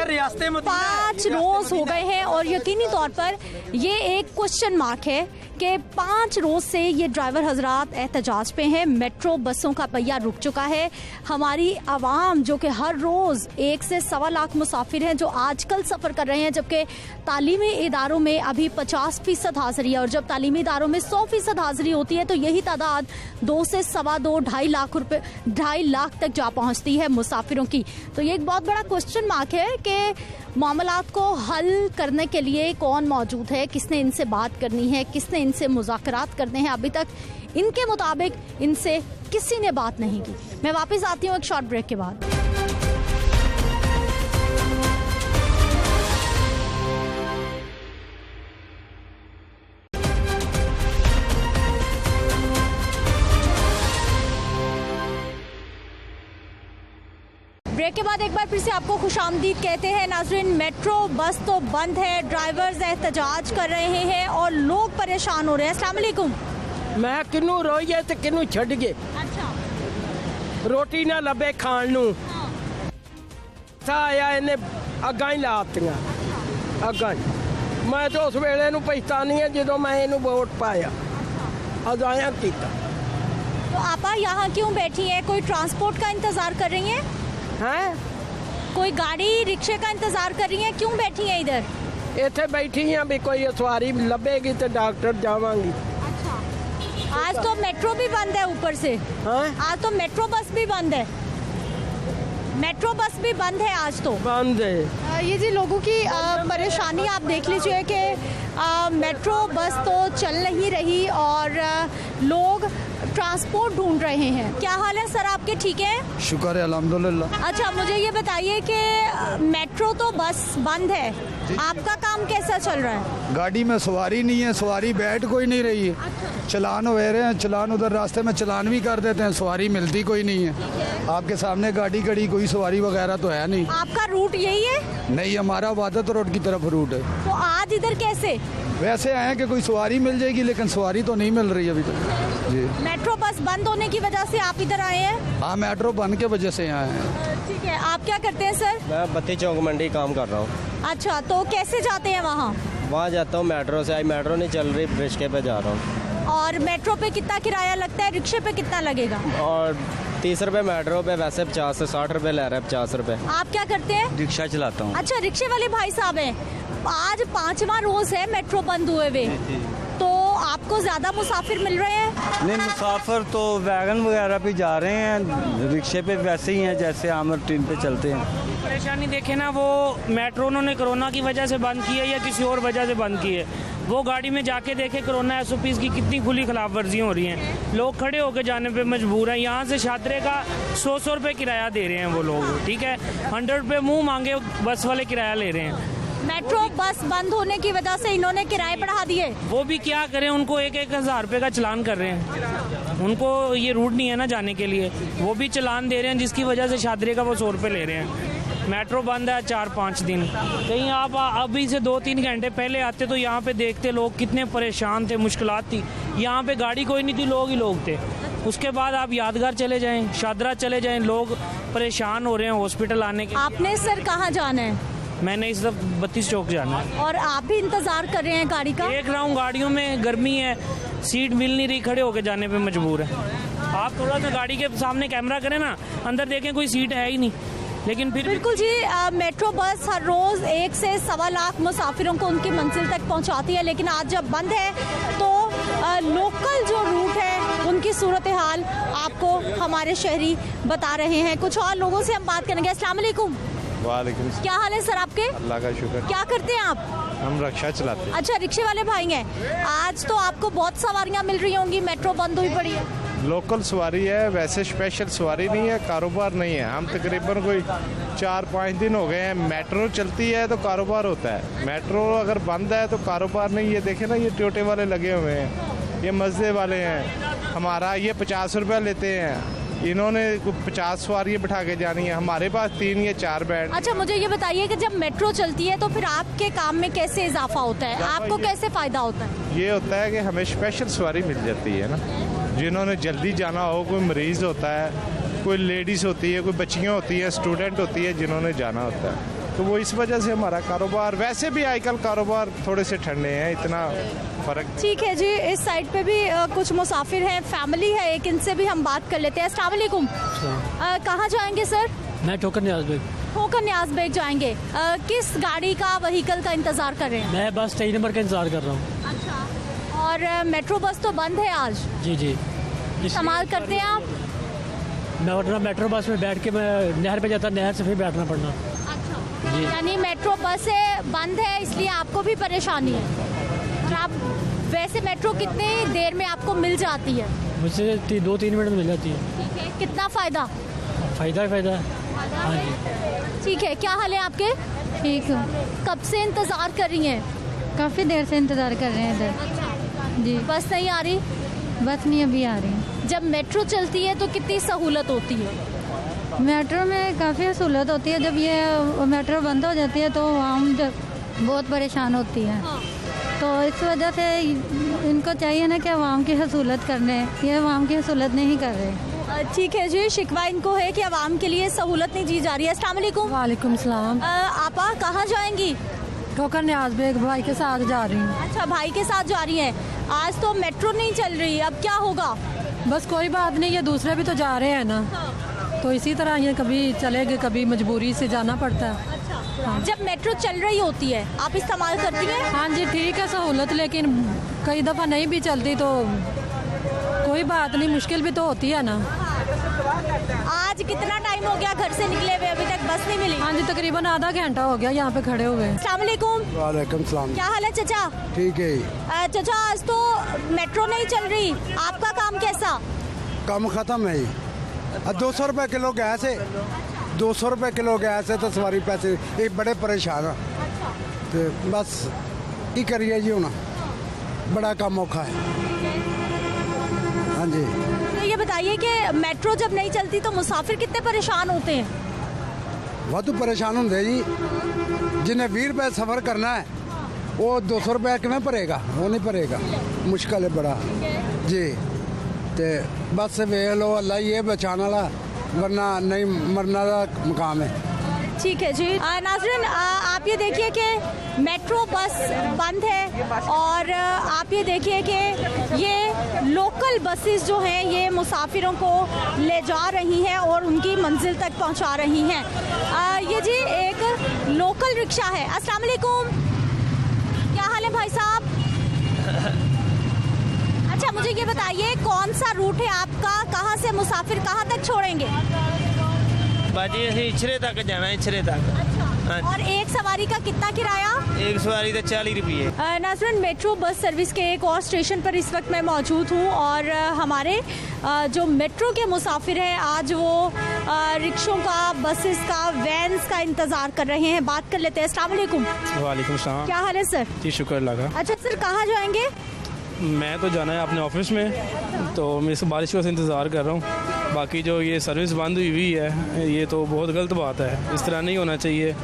रियासतें 5 रोज हो गए हैं और यकीनी तौर पर ये एक क्वेश्चन मार्क है कि 5 रोज से ये ड्राइवर हजरात एहतजाज पे हैं। मेट्रो बसों का पहिया रुक चुका है। हमारी आवाम जो कि हर रोज 1 से 1.25 लाख मुसाफिर हैं जो आजकल सफर कर रहे हैं, जबकि तालीमी इदारों में अभी 50% हाजिरी है और जब तालीमी इदारों में 100% हाजिरी होती है तो यही तादाद 2 से 2.5 लाख तक जा पहुंचती है मुसाफिरों की। तो ये एक बहुत बड़ा क्वेश्चन मार्क है कि मामलात को हल करने के लिए कौन मौजूद है, किसने इनसे बात करनी है, किसने इनसे मुज़ाकरात करने हैं। अभी तक इनके मुताबिक इनसे किसी ने बात नहीं की। मैं वापस आती हूँ एक शॉर्ट ब्रेक के बाद। ब्रेक के बाद एक बार फिर से आपको खुशामदीद कहते हैं। नाज़रीन, मेट्रो बस तो बंद है, ड्राइवर्स एहतजाज कर रहे हैं और लोग परेशान हो रहे हैं। अस्सलाम वालेकुम। मैं किनू रोइए ते किनू छड़ गए। अच्छा, रोटी ना लबे खाण नू आया इन्हें अग्गां ही लातियां अग्गां ही। मैं तो उस वेले नू पछतानी है जो मैं इनू वोट पाया अजाया किया। तो आपा यहाँ क्यों बैठी है? कोई ट्रांसपोर्ट का इंतजार कर रही हैं? हैं? कोई गाड़ी रिक्शे का इंतजार कर रही हैं? क्यों बैठी हैं इधर? इत्थे बैठी हैं भी कोई सवारी लभेगी तो डॉक्टर जावांगी। अच्छा, आज तो मेट्रो भी बंद है ऊपर से। आज तो मेट्रो बस भी बंद है। मेट्रो बस भी बंद है आज तो। बंद है। ये जी लोगों की परेशानी आप देख लीजिए कि मेट्रो बस तो चल नहीं रही और लोग ट्रांसपोर्ट ढूंढ रहे हैं। क्या हाल है सर आपके? ठीक है, शुक्र है अल्हम्दुलिल्लाह। अच्छा, मुझे ये बताइए कि मेट्रो तो बस बंद है, आपका काम कैसा चल रहा है? गाड़ी में सवारी नहीं है, सवारी बैठ कोई नहीं रही है। चलान हो रहे हैं, चलान उधर रास्ते में चलान भी कर देते हैं, सवारी मिलती कोई नहीं है। आपके सामने गाड़ी खड़ी, कोई सवारी वगैरह तो है नहीं। आपका रूट यही है? नहीं, हमारा वादत रोड की तरफ रूट है। तो आज इधर कैसे? वैसे आए कि कोई सवारी मिल जाएगी, लेकिन सवारी तो नहीं मिल रही अभी तक जी। मेट्रो बस बंद होने की वजह से आप इधर आए हैं? हाँ, मेट्रो बंद के वजह से आए हैं। ठीक है, आप क्या करते हैं सर? मैं बत्ती चौक मंडी काम कर रहा हूँ। अच्छा, तो कैसे जाते हैं वहाँ? वहाँ जाता हूँ मेट्रो से। आज मेट्रो नहीं चल रही, रिक्शे पे जा रहा हूँ। और मेट्रो पे कितना किराया लगता है, रिक्शे पे कितना लगेगा? और 30 रुपए मेट्रो पे, वैसे 50 से 60 रुपए ले रहे हैं। 50 रुपए। आप क्या करते हैं? रिक्शा चलाता हूँ। अच्छा, रिक्शे वाले भाई साहब हैं। आज 5वां रोज है मेट्रो बंद हुए हुए, तो आपको ज्यादा मुसाफिर मिल रहे हैं? नहीं, मुसाफिर तो वैगन वगैरह पे जा रहे हैं, रिक्शे पे वैसे ही हैं जैसे आम ट्रेन पे चलते हैं। परेशानी देखे ना, वो मेट्रो उन्होंने कोरोना की वजह से बंद की है या किसी और वजह से बंद की है। वो गाड़ी में जाके देखे कोरोना SOPs की कितनी खुली खिलाफ वर्जियाँ हो रही हैं। लोग खड़े होकर जाने पे मजबूर हैं। यहाँ से छात्रे का 100 रुपये किराया दे रहे हैं वो लोग, ठीक है। 100 रुपये मुँह मांगे बस वाले किराया ले रहे हैं। मेट्रो बस बंद होने की वजह से इन्होंने किराए बढ़ा दिए। वो भी क्या करें, उनको 1,000 रुपये का चालान कर रहे हैं। उनको ये रूट नहीं है ना जाने के लिए, वो भी चालान दे रहे हैं, जिसकी वजह से शादरे का वो 100 रुपये ले रहे हैं। मेट्रो बंद है 4-5 दिन। कहीं आप अभी से 2-3 घंटे पहले आते तो यहाँ पे देखते लोग कितने परेशान थे, मुश्किलात थी। यहाँ पे गाड़ी कोई नहीं थी, लोग ही लोग थे। उसके बाद आप यादगार चले जाएं, शादरा चले जाएं, लोग परेशान हो रहे हैं हॉस्पिटल आने के। आपने सर कहाँ जाना है? मैंने इस तरफ 32 चौक जाना है। और आप भी इंतजार कर रहे हैं गाड़ी का? देख रहा हूँ गाड़ियों में गर्मी है, सीट मिल नहीं रही, खड़े होके जाने पे मजबूर है। आप थोड़ा सा गाड़ी के सामने कैमरा करें ना, अंदर देखें कोई सीट है ही नहीं, लेकिन फिर बिल्कुल जी। मेट्रो बस हर रोज 1 से सवा लाख मुसाफिरों को उनकी मंजिल तक पहुंचाती है, लेकिन आज जब बंद है तो लोकल जो रूट है उनकी सूरत हाल आपको हमारे शहरी बता रहे हैं। कुछ और लोगों से हम बात करेंगे। अस्सलाम वालेकुम। वालेकुम। क्या हाल है सर आपके? अल्लाह का शुक्र। क्या करते हैं आप? हम रिक्शा चलाते हैं। अच्छा, रिक्शे वाले भाई हैं। आज तो आपको बहुत सवारियां मिल रही होंगी, मेट्रो बंद हुई पड़ी है। लोकल सवारी है, वैसे स्पेशल सवारी नहीं है, कारोबार नहीं है। हम तकरीबन कोई 4-5 दिन हो गए हैं। मेट्रो चलती है तो कारोबार होता है, मेट्रो अगर बंद है तो कारोबार नहीं है। देखे ना, ये टोटे वाले लगे हुए हैं, ये मज़े वाले हैं। हमारा ये 50 रुपया लेते हैं, इन्होंने 50 सवारियाँ बिठा के जानी है, हमारे पास 3 या 4 बैठ। अच्छा, मुझे ये बताइए कि जब मेट्रो चलती है तो फिर आपके काम में कैसे इजाफा होता है, आपको कैसे फायदा होता है? ये होता है कि हमें स्पेशल सवारी मिल जाती है ना, जिन्होंने जल्दी जाना हो, कोई मरीज़ होता है, कोई लेडीज़ होती है, कोई बच्चियाँ होती है, स्टूडेंट होती है, जिन्होंने जाना होता है, तो वो इस वजह से हमारा कारोबार, वैसे भी आजकल कारोबार थोड़े से ठंडे हैं, इतना फ़र्क। ठीक है जी। इस साइड पे भी कुछ मुसाफिर हैं, फैमिली है एक, इनसे भी हम बात कर लेते हैं। अस्सलाम वालेकुम। कहाँ जाएंगे सर? मैं ठोकर न्याज बेग। ठोकर न्याज बेग जाएंगे। किस गाड़ी का, व्हीकल का इंतजार कर रहे हैं? मैं बस 23 नंबर का इंतजार कर रहा हूँ। अच्छा। और मेट्रो बस तो बंद है आज? जी जी। इस्तेमाल करते हैं आप? मैं वरना मेट्रो बस में बैठ के मैं नहर पे जाता, नहर से फिर बैठना पड़ना। अच्छा, यानी मेट्रो बस बंद है इसलिए आपको भी परेशानी है। और आप वैसे मेट्रो कितने देर में आपको मिल जाती है? मुझसे 2-3 मिनट में मिल जाती है। ठीक है। कितना फ़ायदा? फ़ायदा ही फ़ायदा है। हाँ जी। ठीक है। क्या हाल है आपके? ठीक है। कब से इंतज़ार कर रही हैं? काफ़ी देर से इंतज़ार कर रहे हैं इधर। जी। बस नहीं आ रही? बस नहीं अभी आ रही। जब मेट्रो चलती है तो कितनी सहूलत होती है? मेट्रो में काफ़ी सहूलत होती है। जब ये मेट्रो बंद हो जाती है तो हम बहुत परेशान होती है। तो इस वजह से इनको चाहिए ना कि आवाम की सहूलत करने, ये आवाम की सहूलत नहीं कर रहे। ठीक है जी। शिकवा इनको है कि आवाम के लिए सहूलत नहीं दी जा रही है। अस्सलाम वालेकुम। वालेकुम सलाम। आपा कहाँ जाएंगी? ठोकर न्याज बेग, भाई के साथ जा रही हूँ। अच्छा, भाई के साथ जा रही हैं। आज तो मेट्रो नहीं चल रही, अब क्या होगा? बस कोई बात नहीं, ये दूसरे भी तो जा रहे हैं ना। तो इसी तरह ये कभी चलेंगे, कभी मजबूरी से जाना पड़ता है। हाँ। जब मेट्रो चल रही होती है आप इस्तेमाल करती हैं? हाँ जी, ठीक है सहूलत, लेकिन कई दफ़ा नहीं भी चलती तो कोई बात नहीं, मुश्किल भी तो होती है ना। आज कितना टाइम हो गया घर से निकले हुए, अभी तक बस नहीं मिली? हाँ जी, तकरीबन आधा घंटा हो गया यहाँ पे खड़े हुए। अस्सलाम वालेकुम। वालेकुम सलाम। क्या हाल है चाचा? ठीक है। चाचा, आज तो मेट्रो नहीं चल रही, आपका काम कैसा? काम खत्म है। 200 रुपये किलो गैस है, 200 रुपये किलो गैस है तो सवारी पैसे ये बड़े परेशान है। तो बस की करिए जी, होना बड़ा काम औखा है। हाँ जी। तो ये बताइए कि मेट्रो जब नहीं चलती तो मुसाफिर कितने परेशान होते हैं? वाधू परेशान होंगे जी। जिन्हें 20 रुपये सफ़र करना है वो 200 रुपया किमें भरेगा? वो नहीं भरेगा, मुश्किल है बड़ा जी। तो बस वेख लो, अल्लाह ये बचाने वाला, वरना नहीं मरने का मुकाम है। ठीक है जी। नाज़रीन, आप ये देखिए कि मेट्रो बस बंद है और आप ये देखिए कि ये लोकल बसेस जो हैं ये मुसाफिरों को ले जा रही हैं और उनकी मंजिल तक पहुंचा रही हैं। ये जी एक लोकल रिक्शा है। अस्सलाम वालेकुम। क्या हाल है भाई साहब? अच्छा, मुझे ये बताइए कौन सा रूट है आपका, कहाँ से मुसाफिर कहाँ तक छोड़ेंगे? बाजी इछरे तक जाना, इछरे तक। अच्छा। और एक सवारी का कितना किराया? एक सवारी का 40 रुपये। नाज़रीन, मेट्रो बस सर्विस के एक और स्टेशन पर इस वक्त मैं मौजूद हूँ और हमारे जो मेट्रो के मुसाफिर हैं आज वो रिक्शों का, बसेस का, वैन्स का इंतजार कर रहे हैं। बात कर लेते हैं। अस्सलाम वालेकुम। वालेकुम सलाम। क्या हाल है सर? जी शुक्र लगा। अच्छा सर, कहाँ जाएंगे? मैं तो जाना है अपने ऑफिस में, तो मैं इस बारिश का इंतज़ार कर रहा हूँ। बाकी जो ये सर्विस बंद हुई है ये तो बहुत गलत बात है। इस तरह नहीं होना चाहिए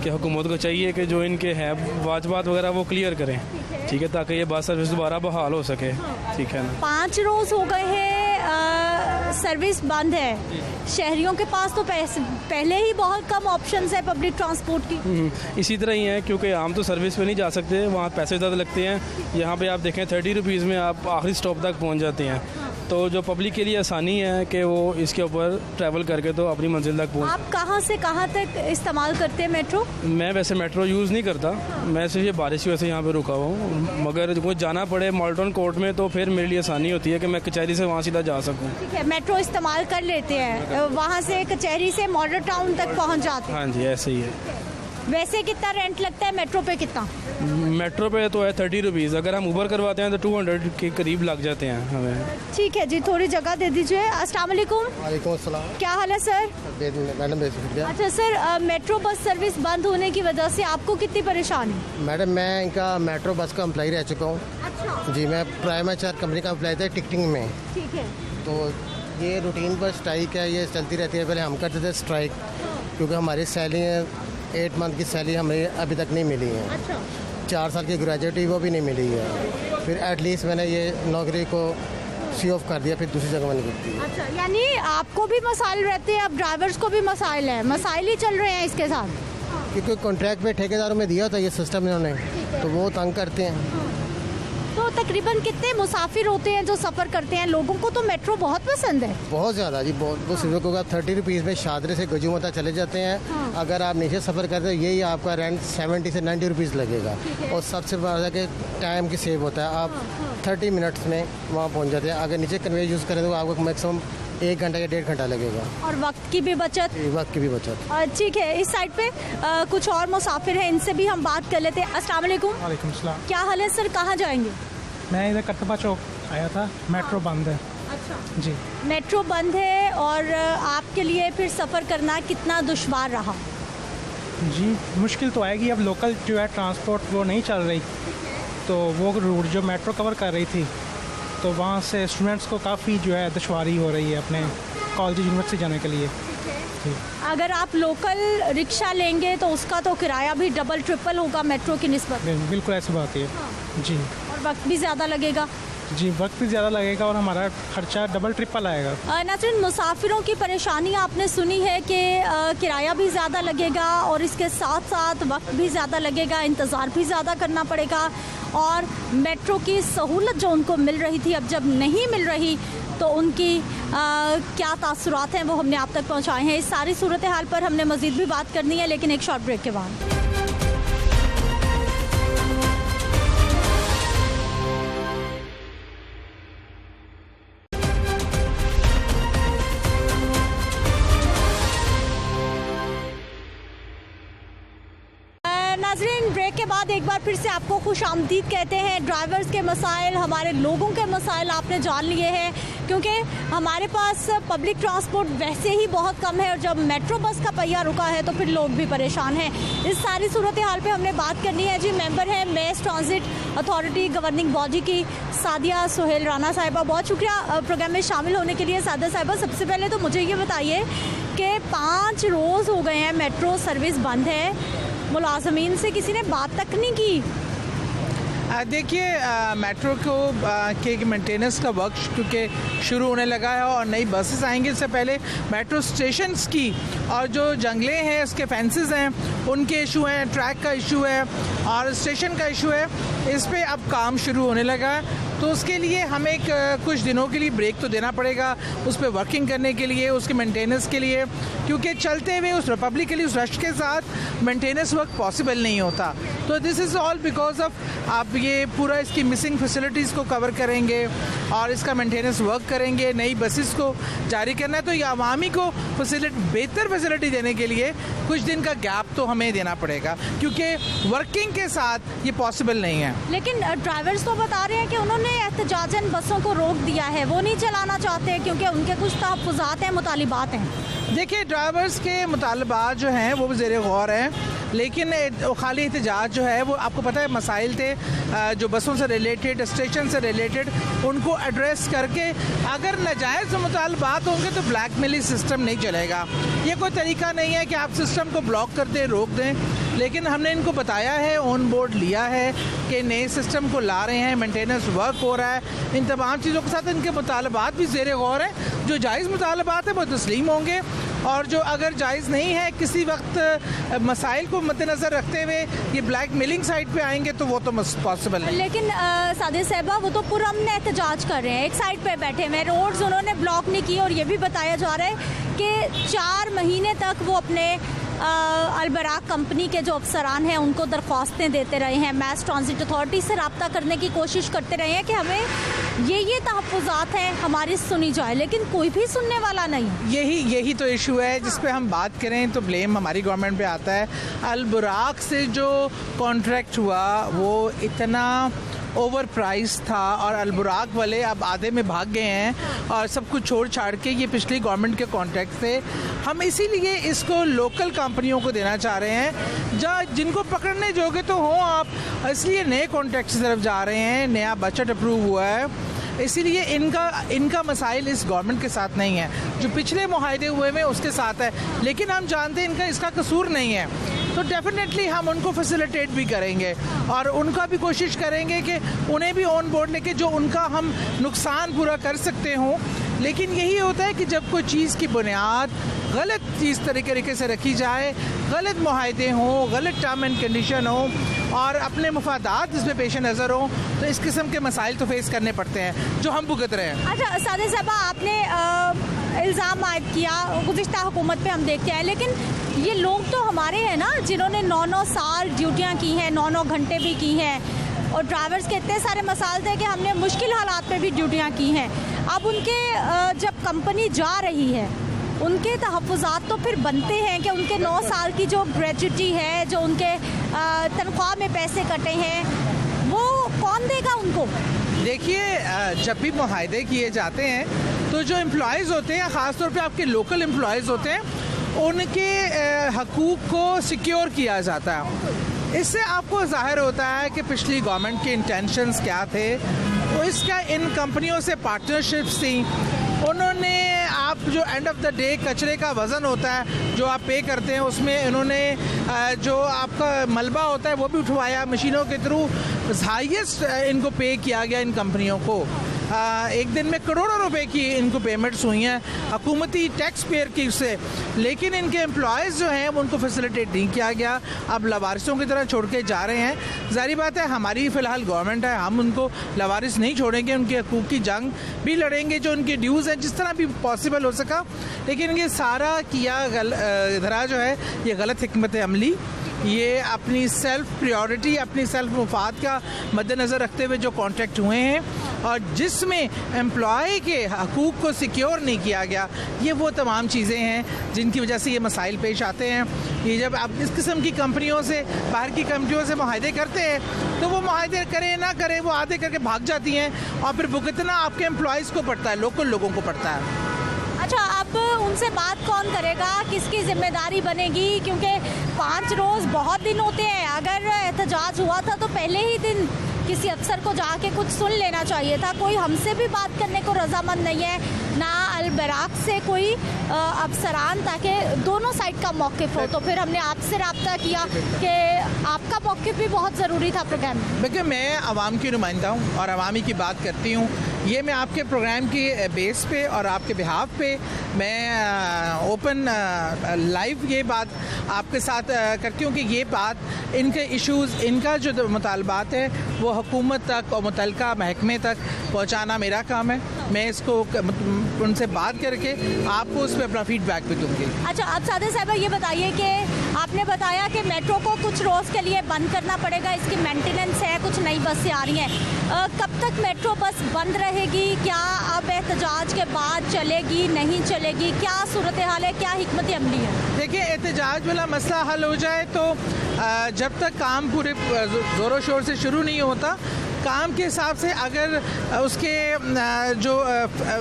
कि हुकूमत को चाहिए कि जो इनके हैं वाजबात वगैरह वो क्लियर करें, ठीक है, ताकि ये बस सर्विस दोबारा बहाल हो सके, ठीक है ना। 5 रोज़ हो गए हैं सर्विस बंद है। शहरियों के पास तो पहले ही बहुत कम ऑप्शंस है पब्लिक ट्रांसपोर्ट की। इसी तरह ही है, क्योंकि आम तो सर्विस पे नहीं जा सकते, वहाँ पैसे ज़्यादा लगते हैं। यहाँ पे आप देखें 30 रुपीज़ में आप आखिरी स्टॉप तक पहुँच जाते हैं। तो जो पब्लिक के लिए आसानी है कि वो इसके ऊपर ट्रैवल करके तो अपनी मंजिल तक पहुँच। आप कहाँ से कहाँ तक इस्तेमाल करते हैं मेट्रो? मैं वैसे मेट्रो यूज़ नहीं करता, मैं सिर्फ ये बारिश की वजह से यहाँ पे रुका हूँ। मगर कोई जाना पड़े मॉल्टन कोर्ट में तो फिर मेरे लिए आसानी होती है कि मैं कचहरी से वहाँ सीधा जा सकूँ। ठीक है, मेट्रो इस्तेमाल कर लेते हैं, वहाँ से कचहरी से मॉडल टाउन तक पहुँच जाते हैं। हाँ जी, ऐसे ही है। वैसे कितना रेंट लगता है मेट्रो पे? कितना? मेट्रो पे तो है 30 रुपीज़, अगर हम ऊबर करवाते हैं तो 200 के करीब लग जाते हैं हमें। ठीक है जी, थोड़ी जगह दे दीजिए। अस्सलाम वालेकुम। वालेकुम अस्सलाम। क्या हाल है सर? मैडम शुक्रिया। अच्छा सर, मेट्रो बस सर्विस बंद होने की वजह से आपको कितनी परेशानी? मैडम मैं इनका मेट्रो बस का एम्प्लॉय रह चुका हूँ। अच्छा जी, मैं प्राइमाचार कंपनी का एम्प्लॉय था टिकटिंग में। ठीक है। तो ये रूटीन पर स्ट्राइक है, ये चलती रहती है। पहले हम करते थे स्ट्राइक क्योंकि हमारी सैलरी 8 मंथ की सैलरी हमें अभी तक नहीं मिली है। अच्छा। 4 साल की ग्रेजुएटी वो भी नहीं मिली है। फिर एटलीस्ट मैंने ये नौकरी को सी ऑफ कर दिया, फिर दूसरी जगह मैंने की। अच्छा, यानी आपको भी मसाइल रहते हैं, अब ड्राइवर्स को भी मसाइल है, मसाइल ही चल रहे हैं इसके साथ। क्योंकि कॉन्ट्रैक्ट पे ठेकेदारों में दिया था ये सिस्टम इन्होंने, तो वो तंग करते हैं। तो तकरीबन कितने मुसाफिर होते हैं जो सफ़र करते हैं? लोगों को तो मेट्रो बहुत पसंद है। बहुत ज़्यादा जी, बहुत। सिर्फ को 30 रुपीज़ में शादरे से गजूमता चले जाते हैं। हाँ। अगर आप नीचे सफ़र करते हैं यही आपका रेंट 70 से 90 रुपीज़ लगेगा। और सबसे बड़ा कि टाइम की सेव होता है, आप 30 मिनट्स में वहाँ पहुँच जाते हैं। अगर नीचे कन्वे यूज़ करें तो आपको मैक्सिमम 1 घंटा या 1.5 घंटा लगेगा। और वक्त की भी बचत। वक्त की भी बचत। ठीक है, इस साइड पे कुछ और मुसाफिर हैं, इनसे भी हम बात कर लेते हैं। अस्सलाम वालेकुम। वालेकुम सलाम। क्या हाल है सर, कहाँ जाएंगे? मैं इधर कटपा चौक आया था, मेट्रो बंद है। अच्छा जी, मेट्रो बंद है और आपके लिए फिर सफ़र करना कितना दुश्वार रहा? जी मुश्किल तो आएगी। अब लोकल जो है ट्रांसपोर्ट वो नहीं चल रही, तो वो रूट जो मेट्रो कवर कर रही थी तो वहाँ से स्टूडेंट्स को काफ़ी जो है दुश्वारी हो रही है अपने कॉलेज यूनिवर्सिटी जाने के लिए। अगर आप लोकल रिक्शा लेंगे तो उसका तो किराया भी डबल ट्रिपल होगा मेट्रो की निस्बत। बिल्कुल ऐसी बात है। हाँ। जी, और वक्त भी ज़्यादा लगेगा। जी, वक्त भी ज़्यादा लगेगा और हमारा खर्चा डबल ट्रिपल आएगा। नाज़रीन, मुसाफिरों की परेशानी आपने सुनी है कि किराया भी ज़्यादा लगेगा और इसके साथ साथ वक्त भी ज़्यादा लगेगा, इंतज़ार भी ज़्यादा करना पड़ेगा। और मेट्रो की सहूलत जो उनको मिल रही थी अब जब नहीं मिल रही तो उनकी क्या तासुरात हैं वो हमने आप तक पहुंचाए हैं। इस सारी सूरत हाल पर हमने मज़ीद भी बात करनी है, लेकिन एक शॉर्ट ब्रेक के बाद। नाज़रीन, ब्रेक के बाद एक बार फिर से आपको खुश आमदीद कहते हैं। ड्राइवर्स के मसाइल, हमारे लोगों के मसाइल आपने जान लिए हैं, क्योंकि हमारे पास पब्लिक ट्रांसपोर्ट वैसे ही बहुत कम है और जब मेट्रो बस का पहिया रुका है तो फिर लोग भी परेशान हैं। इस सारी सूरत हाल पे हमने बात करनी है। जी, मेंबर है mess transit authority governing body की सादिया सुहेल राना साहिबा, बहुत शुक्रिया प्रोग्राम में शामिल होने के लिए। सादिया साहिबा, सबसे पहले तो मुझे ये बताइए कि 5 रोज़ हो गए हैं मेट्रो सर्विस बंद है, मुलाजमीन से किसी ने बात तक नहीं की। देखिए, मेट्रो को के मेंटेनेंस का वक्त क्योंकि शुरू होने लगा है और नई बसेस आएंगी, इससे पहले मेट्रो स्टेशंस की और जो जंगले हैं इसके फेंसेस हैं उनके इशू हैं, ट्रैक का इशू है और स्टेशन का इशू है, इस पे अब काम शुरू होने लगा है। तो उसके लिए हमें कुछ दिनों के लिए ब्रेक तो देना पड़ेगा, उस पर वर्किंग करने के लिए, उसके मेंटेनेंस के लिए, क्योंकि चलते हुए उस रिपब्लिकली उस रश के साथ मेंटेनेंस वर्क पॉसिबल नहीं होता। तो this is all because of आप ये पूरा इसकी मिसिंग फैसिलिटीज़ को कवर करेंगे और इसका मेंटेनेंस वर्क करेंगे, नई बसेस को जारी करना है। तो ये आवामी को बेहतर फैसिलिटी देने के लिए कुछ दिन का गैप तो हमें देना पड़ेगा, क्योंकि वर्किंग के साथ ये पॉसिबल नहीं है। लेकिन ड्राइवर्स तो बता रहे हैं कि उन्होंने उन्होंने एहतजाजन बसों को रोक दिया है, वो नहीं चलाना चाहते क्योंकि उनके कुछ तहफ़्फ़ुज़ात हैं, मुतालिबात हैं। देखिए, ड्राइवर्स के मुतालबात जो हैं वो ज़ेर गौर हैं, लेकिन खाली एहतजाज जो है वो आपको पता है मसाइल थे जो बसों से रिलेटेड, स्टेशन से रिलेटेड, उनको एड्रेस करके अगर नाजायज़ मुतालबात होंगे तो ब्लैक मेलिंग सिस्टम नहीं चलेगा। ये कोई तरीका नहीं है कि आप सिस्टम को ब्लॉक कर दें, रोक दें, लेकिन हमने इनको बताया है, ऑन बोर्ड लिया है कि नए सिस्टम को ला रहे हैं, मेंटेनेंस वर्क हो रहा है। इन तमाम चीज़ों के साथ इनके मुतालबात भी ज़ेर गौर हैं। जो जायज़ मुतालबात हैं वो तस्लीम होंगे, और जो अगर जायज़ नहीं है, किसी वक्त मसाइल को मद्देनज़र रखते हुए ये ब्लैक मेलिंग साइड पे आएंगे तो वो तो पॉसिबल है। लेकिन सादिया साहिबा, वो तो पुरअमन एहतजाज कर रहे हैं, एक साइड पे बैठे हुए, रोड्स उन्होंने ब्लॉक नहीं किए, और ये भी बताया जा रहा है कि 4 महीने तक वो अपने अलबराक कंपनी के जो अफसरान हैं उनको दरख्वास्तें देते रहे हैं, मैस ट्रांजिट अथॉरिटी से रब्ता करने की कोशिश करते रहे हैं कि हमें ये तहफ़्फ़ुज़ात हैं, हमारी सुनी जाए, लेकिन कोई भी सुनने वाला नहीं। यही तो इशू है जिस पे हम बात करें तो ब्लेम हमारी गवर्नमेंट पे आता है। अलबराक से जो कॉन्ट्रैक्ट हुआ वो इतना ओवर प्राइस था, और अलबुराक वाले अब आधे में भाग गए हैं और सब कुछ छोड़ छाड़ के ये पिछली गवर्नमेंट के कॉन्ट्रैक्ट थे। हम इसीलिए इसको लोकल कंपनियों को देना चाह रहे हैं, जिनको पकड़ने जोगे तो हों आप, इसलिए नए कॉन्ट्रैक्ट की तरफ जा रहे हैं। नया बजट अप्रूव हुआ है, इसीलिए इनका मसाइल इस गवर्नमेंट के साथ नहीं है, जो पिछले मुआहदे हुए में उसके साथ है, लेकिन हम जानते हैं इनका इसका कसूर नहीं है, तो डेफिनेटली हम उनको फैसिलिटेट भी करेंगे और उनका भी कोशिश करेंगे कि उन्हें भी ऑन बोर्ड लेके जो उनका हम नुकसान पूरा कर सकते हों। लेकिन यही होता है कि जब कोई चीज़ की बुनियाद गलत चीज़ तरीके से रखी जाए, गलत मुआहदे हों, गलत टर्म एंड कंडीशन हो और अपने मफादात इसमें पेश नज़र हो, तो इस किस्म के मसाइल तो फेस करने पड़ते हैं जो हम भुगत रहे हैं। अच्छा सादिया साहबा, आपने इल्ज़ाम आयद किया गुज़िश्ता हुकूमत पे, हम देखते हैं, लेकिन ये लोग तो हमारे हैं ना जिन्होंने 9-9 साल ड्यूटियाँ की हैं, 9-9 घंटे भी की हैं, और ड्राइवर्स के इतने सारे मसाइल थे कि हमने मुश्किल हालात में भी ड्यूटियाँ की हैं। अब उनके जब कंपनी जा रही है, उनके तहफ़्फ़ुज़ात तो फिर बनते हैं कि उनके 9 साल की जो ग्रेजुटी है, जो उनके तनख्वाह में पैसे कटे हैं, वो कौन देगा उनको? देखिए, जब भी मुआहदे किए जाते हैं तो जो एम्प्लॉयज़ होते हैं, ख़ासतौर पे आपके लोकल एम्प्लॉयज़ होते हैं, उनके हकूक़ को सिक्योर किया जाता है। इससे आपको ज़ाहिर होता है कि पिछली गवर्नमेंट के इंटेंशंस क्या थे। तो इसका इन कंपनियों से पार्टनरशिप्स थी, उन्होंने आप जो एंड ऑफ द डे कचरे का वज़न होता है जो आप पे करते हैं, उसमें इन्होंने जो आपका मलबा होता है वो भी उठवाया मशीनों के थ्रू। हाईएस्ट इनको पे किया गया इन कंपनियों को, एक दिन में करोड़ों रुपए की इनको पेमेंट्स हुई हैं हुकूमती टैक्स पेयर की उससे, लेकिन इनके एम्प्लॉयज़ जो हैं उनको फैसिलिटेट नहीं किया गया, अब लवारिसों की तरह छोड़ के जा रहे हैं। ज़ाहिर बात है हमारी फ़िलहाल गवर्नमेंट है, हम उनको लवारिस नहीं छोड़ेंगे, उनके हकूक़ की जंग भी लड़ेंगे, जो उनके ड्यूज़ हैं जिस तरह भी पॉसिबल हो सका। लेकिन ये सारा किया धरा जो है ये गलत हिकमत अमली, ये अपनी सेल्फ प्रायोरिटी, अपनी सेल्फ मुफाद का मद्देनज़र रखते हुए जो कॉन्ट्रैक्ट हुए हैं और जिसमें एम्प्लॉय के हकूक़ को सिक्योर नहीं किया गया, ये वो तमाम चीज़ें हैं जिनकी वजह से ये मसाइल पेश आते हैं। ये जब आप इस किस्म की कंपनियों से, बाहर की कंपनियों से मुआहदे करते हैं तो वो मुआहदे करें ना करें, वो आधे करके भाग जाती हैं और फिर भुगतना आपके एम्प्लॉयज़ को पड़ता है, लोकल लोगों को पड़ता है। अच्छा, अब उनसे बात कौन करेगा, किसकी जिम्मेदारी बनेगी? क्योंकि 5 रोज़ बहुत दिन होते हैं। अगर एहतजाज हुआ था तो पहले ही दिन किसी अफसर को जाके कुछ सुन लेना चाहिए था। कोई हमसे भी बात करने को रजामंद नहीं है, ना अलबराक से कोई अफसरान, ताकि दोनों साइड का मौक़िफ़ हो। तो फिर हमने आपसे रब्ता किया कि आपका मौक़िफ़ भी बहुत ज़रूरी था प्रोग्राम में। देखिए, मैं आवाम की नुमाइंदा हूँ और आवामी की बात करती हूँ। ये मैं आपके प्रोग्राम की बेस पे और आपके बिहाफ पे मैं ओपन लाइव ये बात आपके साथ करती हूँ कि ये बात, इनके इश्यूज़, इनका जो मुतालबात है वो हुकूमत तक और मुतल्लिका महकमे तक पहुँचाना मेरा काम है। मैं इसको उनसे बात करके आपको उस पर अपना फीडबैक भी दूँगी। अच्छा, अब सादिया साहिबा ये बताइए कि आपने बताया कि मेट्रो को कुछ रोज़ के लिए बंद करना पड़ेगा, इसकी मेंटेनेंस है, कुछ नई बसें आ रही हैं। कब तक मेट्रो बस बंद रहेगी? क्या अब एहतजाज के बाद चलेगी, नहीं चलेगी? क्या सूरत हाल है, क्या हिकमत अमली है? देखिए, एहतजाज वाला मसला हल हो जाए तो जब तक काम पूरे ज़ोरों शोर से शुरू नहीं होता, काम के हिसाब से अगर उसके जो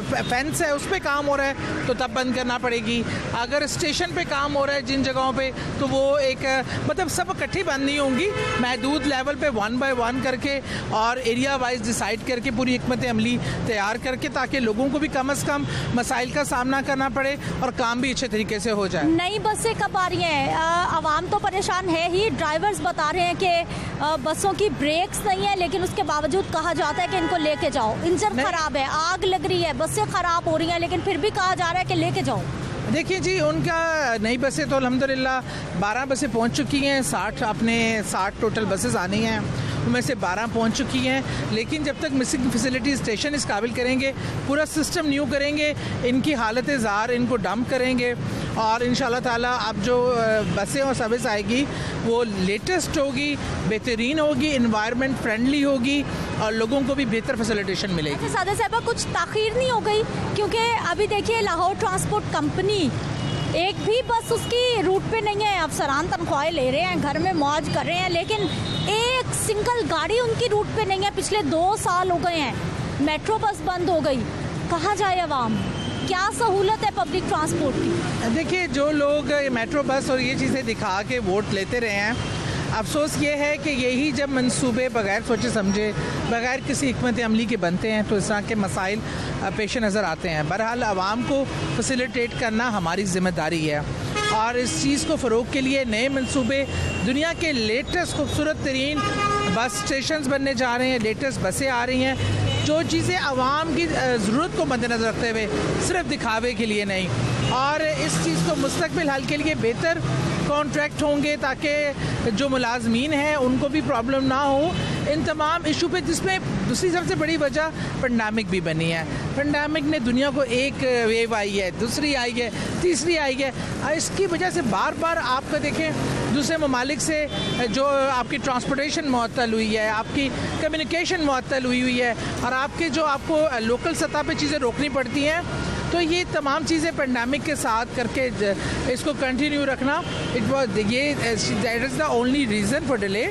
फेंस है उस पर काम हो रहा है तो तब बंद करना पड़ेगी। अगर स्टेशन पे काम हो रहा है जिन जगहों पे तो वो एक मतलब सब इकट्ठी बंद नहीं होंगी, महदूद लेवल पे 1 by 1 करके और एरिया वाइज डिसाइड करके पूरी हिकमत अमली तैयार करके, ताकि लोगों को भी कम से कम मसाइल का सामना करना पड़े और काम भी अच्छे तरीके से हो जाए। नई बसें कब आ रही हैं? आवाम तो परेशान है ही, ड्राइवर्स बता रहे हैं कि बसों की ब्रेक्स नहीं है, लेकिन उसके बावजूद कहा जाता है कि इनको लेके जाओ। इंजन खराब है, आग लग रही है, बसें खराब हो रही हैं, लेकिन फिर भी कहा जा रहा है कि लेके जाओ। देखिए जी, उनका नई बसें तो अल्हम्दुलिल्लाह 12 बसें पहुंच चुकी हैं, 60 टोटल बसेस आनी हैं, उनमें से 12 पहुंच चुकी हैं। लेकिन जब तक मिसिंग फैसिलिटी स्टेशन इस काबिल करेंगे, पूरा सिस्टम न्यू करेंगे, इनकी हालत ज़ार इनको डंप करेंगे और इंशाल्लाह ताला अब जो बसें और सर्विस आएगी वो लेटेस्ट होगी, बेहतरीन होगी, इन्वायरमेंट फ्रेंडली होगी और लोगों को भी बेहतर फैसिलिटेशन मिलेगी। सादा साहबा, कुछ ताख़ीर नहीं हो गई? क्योंकि अभी देखिए लाहौर ट्रांसपोर्ट कंपनी एक भी बस उसकी रूट पे नहीं है, अफसरान तनख्वाहें ले रहे हैं, घर में मौज कर रहे हैं, लेकिन एक सिंगल गाड़ी उनकी रूट पे नहीं है। पिछले 2 साल हो गए हैं, मेट्रो बस बंद हो गई। कहाँ जाए अवाम? क्या सहूलत है पब्लिक ट्रांसपोर्ट की? देखिए, जो लोग मेट्रो बस और ये चीज़ें दिखा के वोट लेते रहे हैं, अफसोस ये है कि यही जब मंसूबे बगैर सोचे समझे, बगैर किसी हिकमत अमली के बनते हैं तो इस तरह के मसाइल पेश नज़र आते हैं। बहरहाल आवाम को फैसिलिटेट करना हमारी ज़िम्मेदारी है और इस चीज़ को फ़रोग के लिए नए मंसूबे, दुनिया के लेटेस्ट खूबसूरत तरीन बस स्टेशन बनने जा रहे हैं, लेटेस्ट बसें आ रही हैं, जो चीज़ें आवाम की ज़रूरत को मद्देनज़र रखते हुए, सिर्फ दिखावे के लिए नहीं। और इस चीज़ को मुस्तकबिल हल के लिए बेहतर कॉन्ट्रैक्ट होंगे ताकि जो मुलाजमीन हैं उनको भी प्रॉब्लम ना हो इन तमाम इशू पे, जिसमें दूसरी सबसे बड़ी वजह पेंडेमिक भी बनी है। पेंडेमिक ने दुनिया को, एक वेव आई है, दूसरी आई है, तीसरी आई है, इसकी वजह से बार बार आपका देखें दूसरे ममालिक से जो आपकी ट्रांसपोर्टेशन मुअत्तल हुई है, आपकी कम्युनिकेशन मुअत्तल हुई है और आपके जो आपको लोकल सतह पे चीज़ें रोकनी पड़ती हैं। तो ये तमाम चीज़ें पेंडेमिक के साथ करके इसको कंटिन्यू रखना, that is the only reason for delay.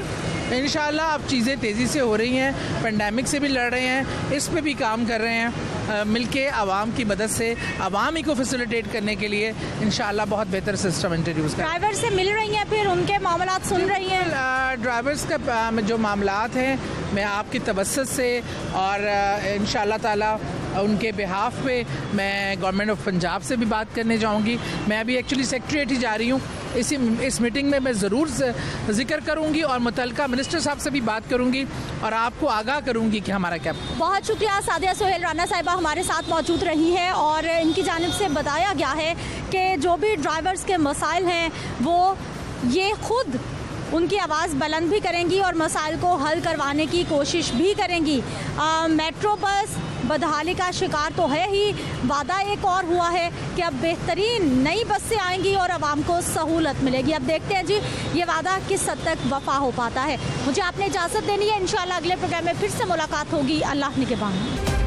इंशाल्लाह अब चीज़ें तेज़ी से हो रही हैं, पेंडेमिक से भी लड़ रहे हैं, इस पे भी काम कर रहे हैं, मिलके आवाम की मदद से आवाम ही को फैसिलिटेट करने के लिए इंशाल्लाह बहुत बेहतर सिस्टम इंट्रोड्यूस कर। ड्राइवर से मिल रही हैं, फिर उनके मामलात सुन रही हैं? ड्राइवर्स का जो मामलात हैं मैं आपकी तवस्सुत से और इंशाल्लाह ताला उनके बिहाफ पे मैं गवर्नमेंट ऑफ पंजाब से भी बात करने जाऊंगी। मैं अभी एक्चुअली सेक्रेटरीट ही जा रही हूँ, इस मीटिंग में मैं ज़रूर जिक्र करूंगी और मुतल्लिका मिनिस्टर साहब से भी बात करूंगी और आपको आगाह करूंगी कि हमारा क्या। बहुत शुक्रिया सादिया सोहेल राना साहिबा हमारे साथ मौजूद रही हैं और इनकी जानिब से बताया गया है कि जो भी ड्राइवर्स के मसाइल हैं वो ये खुद उनकी आवाज़ बुलंद भी करेंगी और मसाइल को हल करवाने की कोशिश भी करेंगी। मेट्रो बस बदहाली का शिकार तो है ही, वादा एक और हुआ है कि अब बेहतरीन नई बसें आएंगी और आवाम को सहूलत मिलेगी। अब देखते हैं जी ये वादा किस हद तक वफा हो पाता है। मुझे आपने इजाज़त देनी है, इंशाल्लाह अगले प्रोग्राम में फिर से मुलाकात होगी। अल्लाह निगहबान।